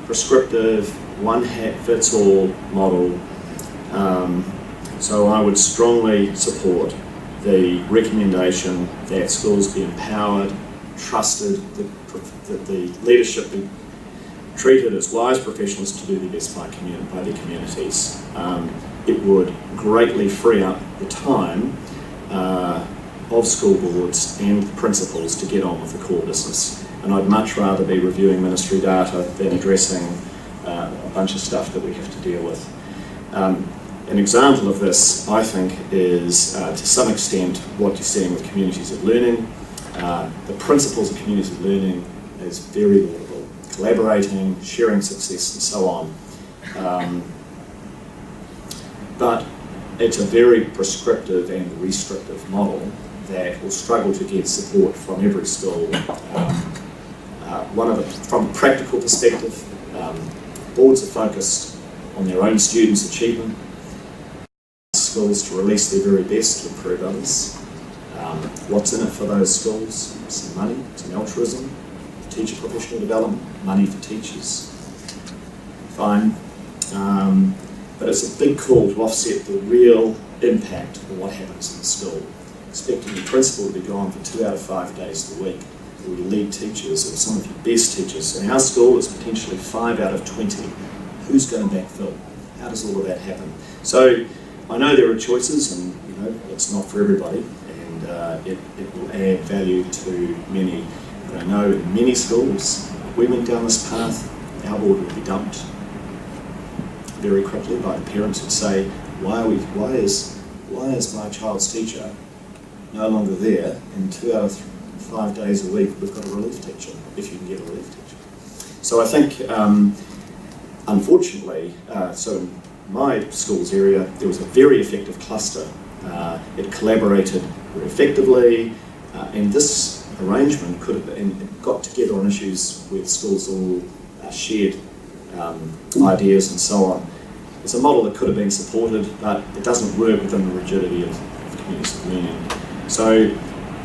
prescriptive, one-hat-fits-all model? So I would strongly support the recommendation that schools be empowered, trusted, that the leadership be treated as wise professionals to do their best by their communities. It would greatly free up the time of school boards and principals to get on with the core business. And I'd much rather be reviewing ministry data than addressing a bunch of stuff that we have to deal with. An example of this, I think, is to some extent what you're seeing with communities of learning. The principles of communities of learning is very laudable. Collaborating, sharing success and so on. But it's a very prescriptive and restrictive model that will struggle to get support from every school. From a practical perspective, boards are focused on their own students' achievement. Schools to release their very best to improve others. What's in it for those schools? Some money, some altruism, teacher professional development, money for teachers. Fine. But it's a big call to offset the real impact of what happens in the school. Expecting the principal to be gone for 2 out of 5 days of the week, or your lead teachers, or some of your best teachers. In our school, it's potentially 5 out of 20. Who's going to backfill? How does all of that happen? So I know there are choices, and it's not for everybody, and it will add value to many. But I know in many schools, if we went down this path, our board would be dumped very quickly by the parents who'd say, why is my child's teacher no longer there, and 2 out of 5 days a week we've got a relief teacher, if you can get a relief teacher. So I think, unfortunately, so in my school's area, there was a very effective cluster. It collaborated very effectively, and this arrangement could have been, got together on issues where the schools all shared ideas and so on. It's a model that could have been supported, but it doesn't work within the rigidity of communities of learning. So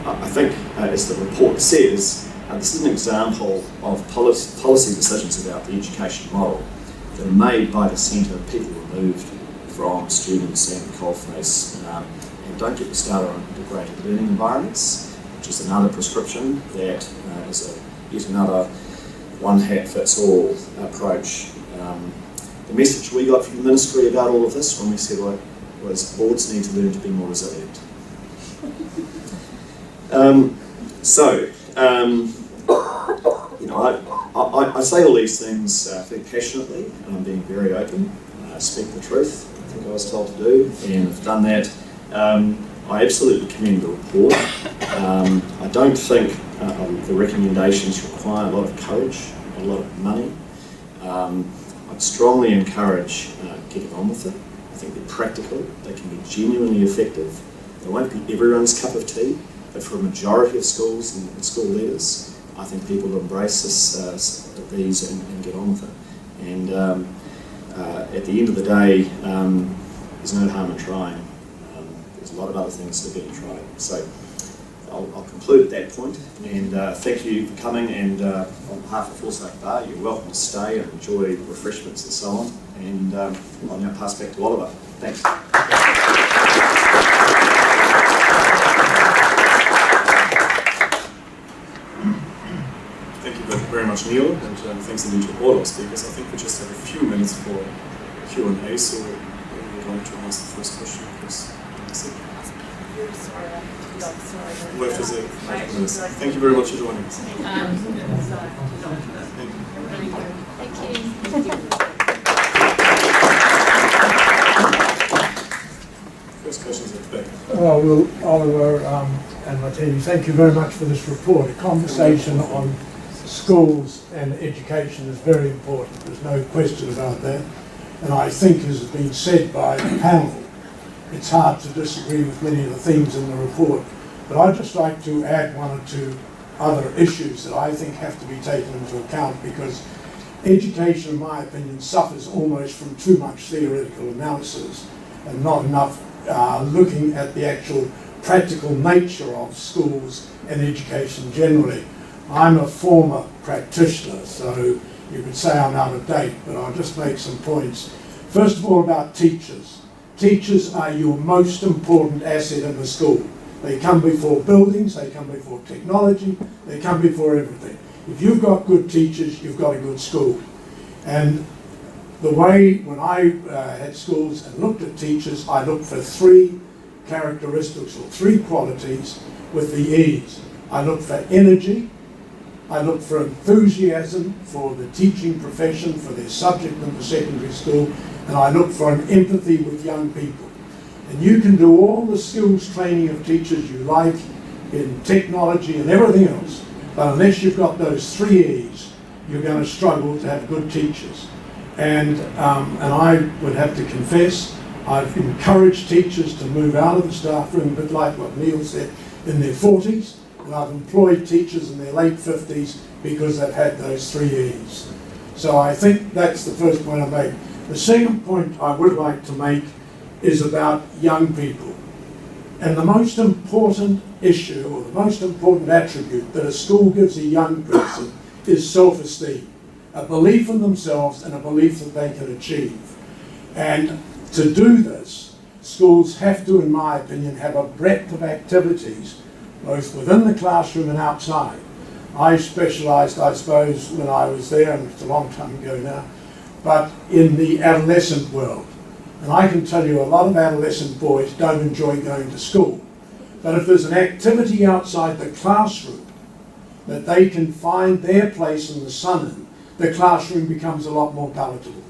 I think, as the report says, this is an example of policy decisions about the education model that are made by the centre of people removed from students and the coalface, and don't get me started on integrated learning environments, which is another prescription that is yet another one-hat-fits-all approach. The message we got from the ministry about all of this when we said was boards need to learn to be more resilient. I say all these things very passionately, and I'm being very open. Speak the truth, I think I was told to do, and I've done that. I absolutely commend the report. I don't think the recommendations require a lot of courage, a lot of money. I'd strongly encourage getting on with it. I think they're practical, they can be genuinely effective. They won't be everyone's cup of tea, but for a majority of schools and school leaders, I think people will embrace these and get on with it. And at the end of the day, there's no harm in trying. There's a lot of other things that are being tried. So I'll conclude at that point, and thank you for coming, and on behalf of Forsyth Barr, you're welcome to stay and enjoy the refreshments and so on, and I'll now pass back to Oliver. Thanks. Thank you very much, Neil, and thanks indeed to all our speakers. I think we just have a few minutes for Q&A, so we're going to ask the first question, please. We have to say 5 minutes. Thank you very much for joining us. Thank you. first questions at the back. Oh, well, Oliver and Martine, thank you very much for this report. A conversation on schools and education is very important. There's no question about that. And I think, as has been said by the panel, it's hard to disagree with many of the themes in the report. But I'd just like to add one or two other issues that I think have to be taken into account, because education, in my opinion, suffers almost from too much theoretical analysis and not enough looking at the actual practical nature of schools and education generally. I'm a former practitioner, so you could say I'm out of date, but I'll just make some points. First of all, about teachers. Teachers are your most important asset in the school. They come before buildings, they come before technology, they come before everything. If you've got good teachers, you've got a good school. And the way, when I had schools and looked at teachers, I looked for three characteristics or three qualities with the E's. I looked for energy, I looked for enthusiasm for the teaching profession, for their subject in the secondary school, and I looked for an empathy with young people. And you can do all the skills training of teachers you like in technology and everything else, but unless you've got those three E's, you're going to struggle to have good teachers. And I would have to confess, I've encouraged teachers to move out of the staff room, a bit like what Neil said, in their 40s, and I've employed teachers in their late 50s because they've had those three E's. So I think that's the first point I make. The second point I would like to make is about young people. And the most important issue, or the most important attribute that a school gives a young person is self-esteem, a belief in themselves and a belief that they can achieve. And to do this, schools have to, in my opinion, have a breadth of activities, both within the classroom and outside. I specialised, I suppose, when I was there, and it's a long time ago now, but in the adolescent world. And I can tell you a lot of adolescent boys don't enjoy going to school. But if there's an activity outside the classroom that they can find their place in the sun in, the classroom becomes a lot more palatable.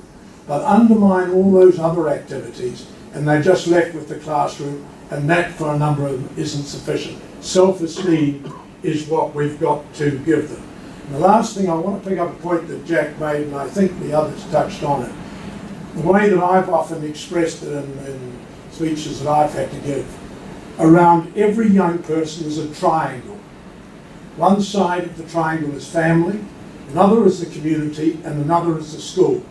But undermine all those other activities and they're just left with the classroom, and that for a number of them isn't sufficient. Self-esteem is what we've got to give them. And the last thing, I want to pick up a point that Jack made, and I think the others touched on it. The way that I've often expressed it in speeches that I've had to give, around every young person is a triangle. One side of the triangle is family, another is the community, and another is the school.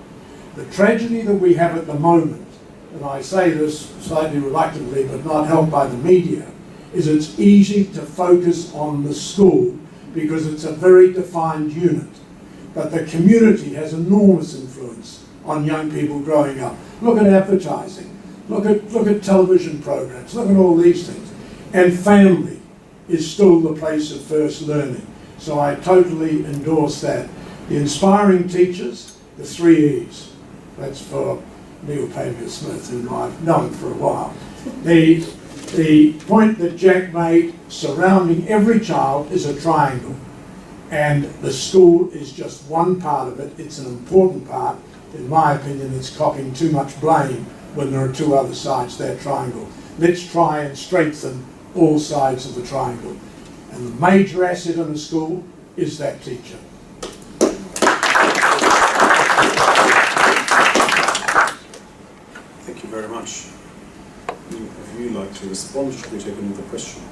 The tragedy that we have at the moment, and I say this slightly reluctantly but not helped by the media, is it's easy to focus on the school because it's a very defined unit. But the community has enormous influence on young people growing up. Look at advertising, look at television programs, look at all these things. And family is still the place of first learning. So I totally endorse that. The inspiring teachers, the three E's. That's for Neil Paviour-Smith, whom I've known for a while. The point that Jack made surrounding every child is a triangle. And the school is just one part of it. It's an important part. In my opinion, it's copying too much blame when there are two other sides to that triangle. Let's try and strengthen all sides of the triangle. And the major asset in the school is that teacher. Thank you very much. If you'd like to respond, should we take another question?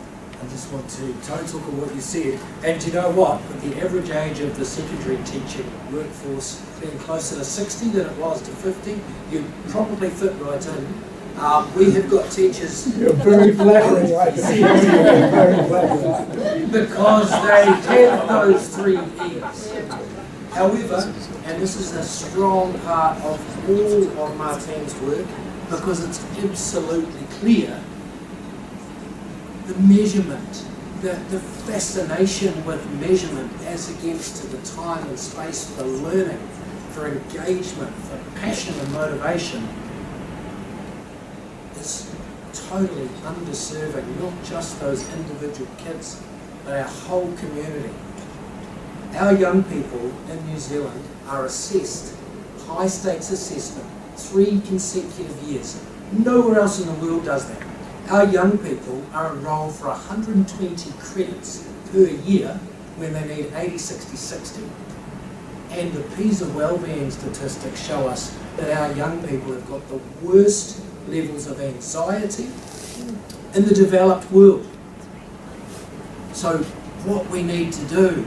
I just want to talk on what you said. And you know what? With the average age of the secondary teaching workforce being closer to 60 than it was to 50, you probably fit right in. We have got teachers... You're very flattering, I can see. You're very flattering. Because they have those three E's. However, and this is a strong part of all of Martine's work, because it's absolutely clear, the measurement, the fascination with measurement as against to the time and space for learning, for engagement, for passion and motivation is totally underserving not just those individual kids, but our whole community. Our young people in New Zealand are assessed, high stakes assessment, 3 consecutive years. Nowhere else in the world does that. Our young people are enrolled for 120 credits per year when they need 80, 60, 60. And the PISA wellbeing statistics show us that our young people have got the worst levels of anxiety in the developed world. So what we need to do,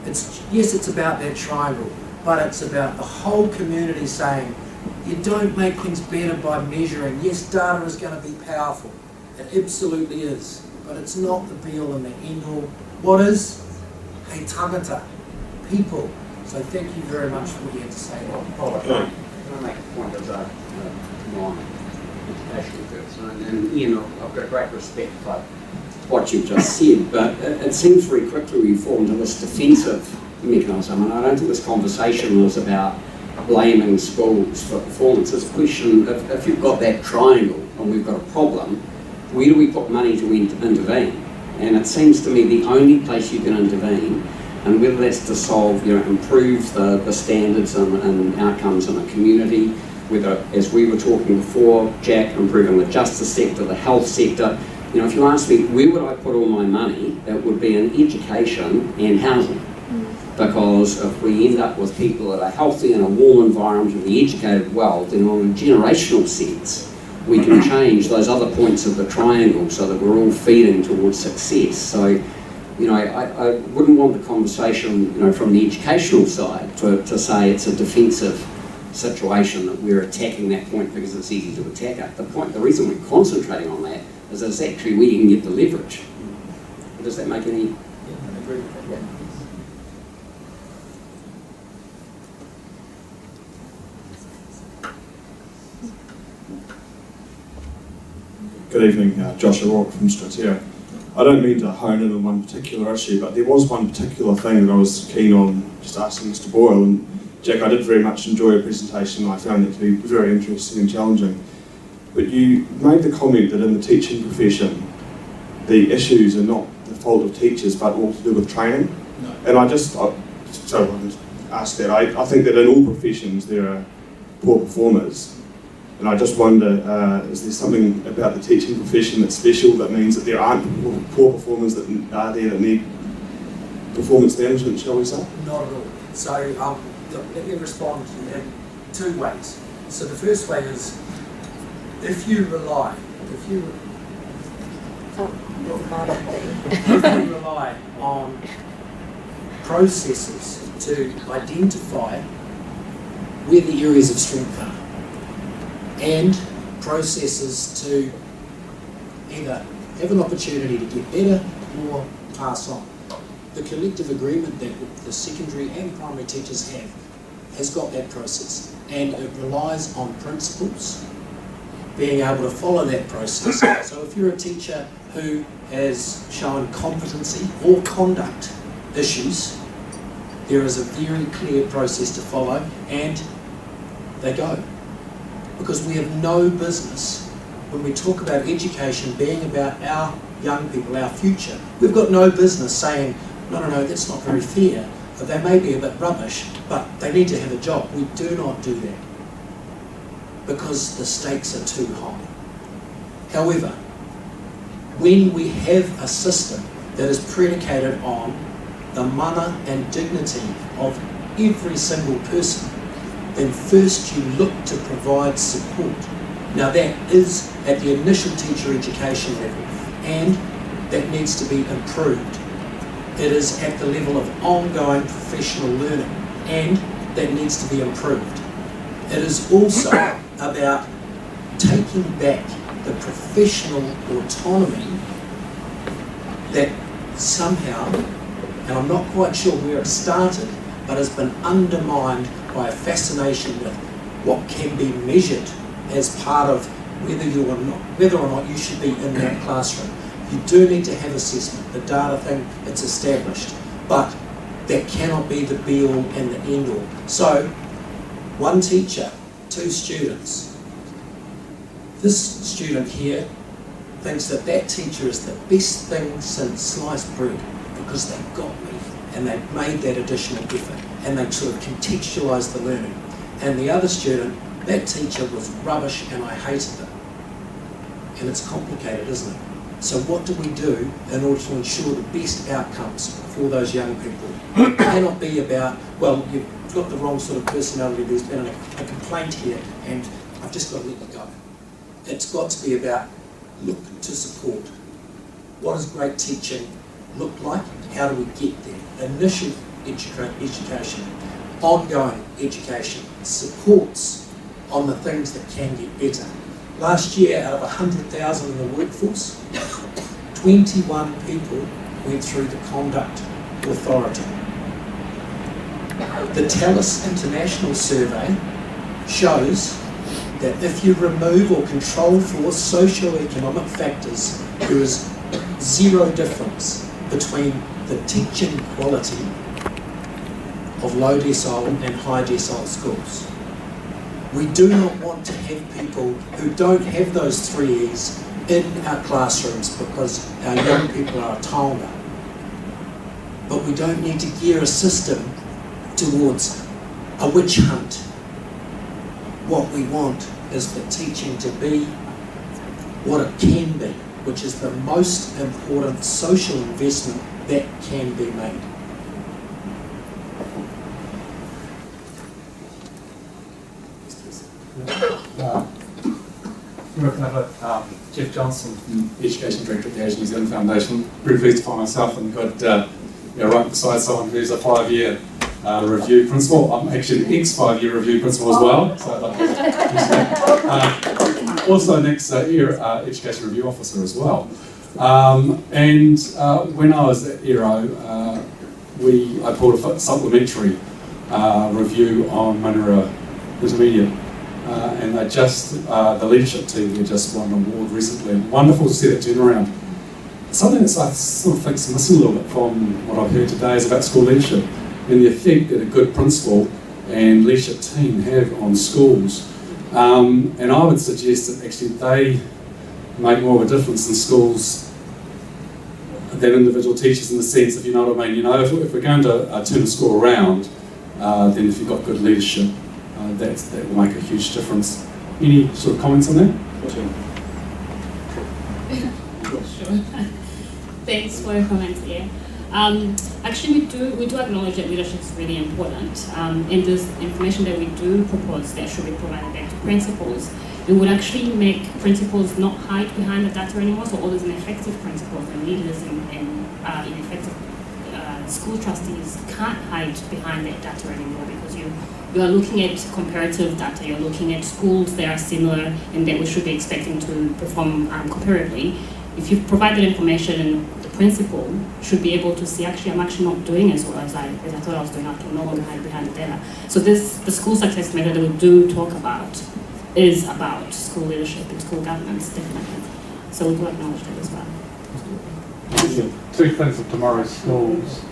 it's about that triangle, but it's about the whole community saying, you don't make things better by measuring. Yes, data is going to be powerful. It absolutely is. But it's not the be-all and the end-all. What is? Hei tangata, people. So thank you very much for what you had to say. Okay. Can I make a point as a non-educational person? And you know, I've got great respect for what you've just said, but it seems very quickly we fall into this defensive mechanism, and I don't think this conversation was about blaming schools for performance. It's a question of if you've got that triangle and we've got a problem, where do we put money to intervene? And it seems to me the only place you can intervene, and whether that's to solve, improve the standards and outcomes in a community, whether, as we were talking before, Jack, improving the justice sector, the health sector. If you ask me, where would I put all my money? It would be in education and housing. Because if we end up with people that are healthy in a warm environment and be educated well, then on a generational sense, we can change those other points of the triangle so that we're all feeding towards success. So, I wouldn't want the conversation, from the educational side to say it's a defensive situation that we're attacking that point because it's easy to attack it. The reason we're concentrating on that is that it's actually where you can get the leverage. Does that make any? Yeah, I agree with that. Yeah. Good evening, Josh O'Rourke from Strategia. I don't mean to hone in on one particular issue, but there was one particular thing that I was keen on just asking Mr. Boyle. And Jack, I did very much enjoy your presentation. I found it to be very interesting and challenging. But you made the comment that in the teaching profession, the issues are not the fault of teachers, but all to do with training. No. And I just ask that. I think that in all professions there are poor performers. And I just wonder, is there something about the teaching profession that's special that means that there aren't poor performers that are there that need performance management, shall we say? Not at all. So let me respond in two ways. So the first way is, if you rely on processes to identify where the areas of strength are, and processes to either have an opportunity to get better or pass on. The collective agreement that the secondary and primary teachers have has got that process, and it relies on principals being able to follow that process. So if you're a teacher who has shown competency or conduct issues, there is a very clear process to follow, and they go. Because we have no business, when we talk about education being about our young people, our future, we've got no business saying, no, that's not very fair. They may be a bit rubbish, but they need to have a job. We do not do that because the stakes are too high. However, when we have a system that is predicated on the mana and dignity of every single person, then first you look to provide support. Now that is at the initial teacher education level, and that needs to be improved. It is at the level of ongoing professional learning, and that needs to be improved. It is also about taking back the professional autonomy that somehow, and I'm not quite sure where it started, but has been undermined by a fascination with what can be measured as part of whether or not you should be in that classroom. You do need to have assessment. The data thing, it's established, but that cannot be the be-all and the end-all. So, one teacher, 2 students. This student here thinks that that teacher is the best thing since sliced bread because they got me and they made that additional effort and they sort of contextualised the learning. And the other student, that teacher was rubbish and I hated them. and it's complicated, isn't it? So what do we do in order to ensure the best outcomes for those young people? It cannot be about, well, you've got the wrong sort of personality, there's been a complaint here, and I've just got to let you go. It's got to be about, look to support. What does great teaching look like? How do we get there? Initial education, ongoing education, supports on the things that can get better. Last year, out of 100,000 in the workforce, 21 people went through the conduct authority. The TELUS International Survey shows that if you remove or control for socio-economic factors, there is zero difference between the teaching quality of low decile and high decile schools. We do not want to have people who don't have those 3 E's in our classrooms because our young people are a taonga. But we don't need to gear a system towards a witch hunt. What we want is for teaching to be what it can be, which is the most important social investment that can be made. Jeff Johnson, Education Director at the Asian New Zealand Foundation. Very pleased to find myself and got right beside someone who's a 5-year review principal. I'm actually an ex-5-year review principal as well. So I'd like to also an ex-education review officer as well. When I was at ERO, I pulled a supplementary review on Manura Intermediate. And they the leadership team here just won an award recently. And wonderful to see that turnaround. Something that I sort of think is missing a little bit from what I've heard today is about school leadership and the effect that a good principal and leadership team have on schools. And I would suggest that actually they make more of a difference in schools than individual teachers, in the sense, if you know what I mean. You know, if we're going to turn a school around, then if you've got good leadership, that will make a huge difference. Any sort of comments on that? Sure. Thanks for your comments here. Actually, we do acknowledge that leadership is really important. And this information that we do propose that should be provided back to principals, it would actually make principals not hide behind the data anymore. So all those ineffective principals and leaders and ineffective school trustees can't hide behind that data anymore, because you are looking at comparative data, you're looking at schools that are similar and that we should be expecting to perform comparably. If you provide that information, the principal should be able to see, actually, I'm actually not doing as well as I thought I was doing. I can no longer hide behind the data. So the school success method that we do talk about is about school leadership and school governance, definitely. So we do acknowledge that as well. Two things of tomorrow's schools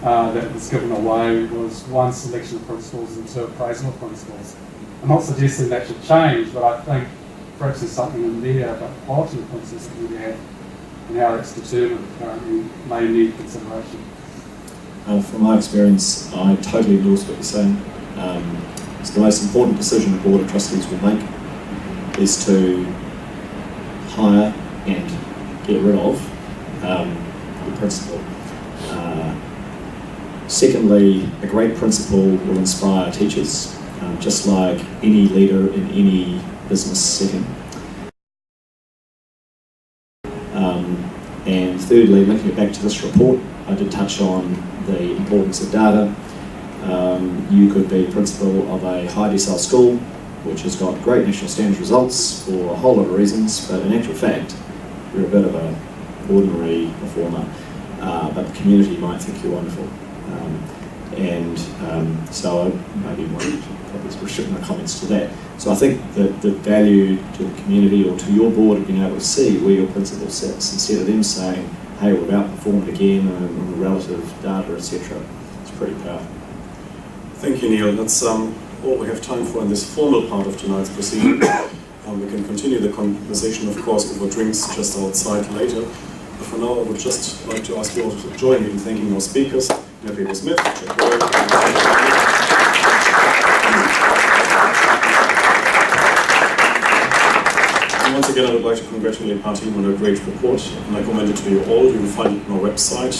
that was given away was one, selection of principals, and two, appraisal of principals. I'm not suggesting that should change, but I think perhaps there's something in there about the quality of principals that we have and how it's determined currently may need consideration. From my experience, I totally endorse what you're saying. It's the most important decision the Board of Trustees will make is to hire and get rid of the principal. Secondly, a great principal will inspire teachers, just like any leader in any business setting. And thirdly, linking it back to this report, I did touch on the importance of data. You could be principal of a high decile school, which has got great national standards results for a whole lot of reasons, but in actual fact, you're a bit of an ordinary performer, but the community might think you're wonderful. So I maybe want to probably restrict my comments to that. So I think that the value to the community or to your board of being able to see where your principal sits, instead of them saying, hey, we've outperformed again on the relative data, etc., it's pretty powerful. Thank you, Neil. That's all we have time for in this formal part of tonight's proceeding. We can continue the conversation, of course, over drinks just outside later. But for now, I would just like to ask you all to join me in thanking our speakers, Paviour-Smith, Boyle, and once again, I would like to congratulate Martine on her great report, and I commend it to you all. You will find it on our website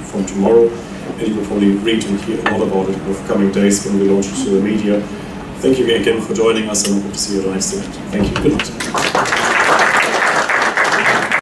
from tomorrow, and you will probably read and hear a lot about it over the coming days when we launch it to the media. Thank you again for joining us, and I hope to see you at the next event. Thank you. Good night.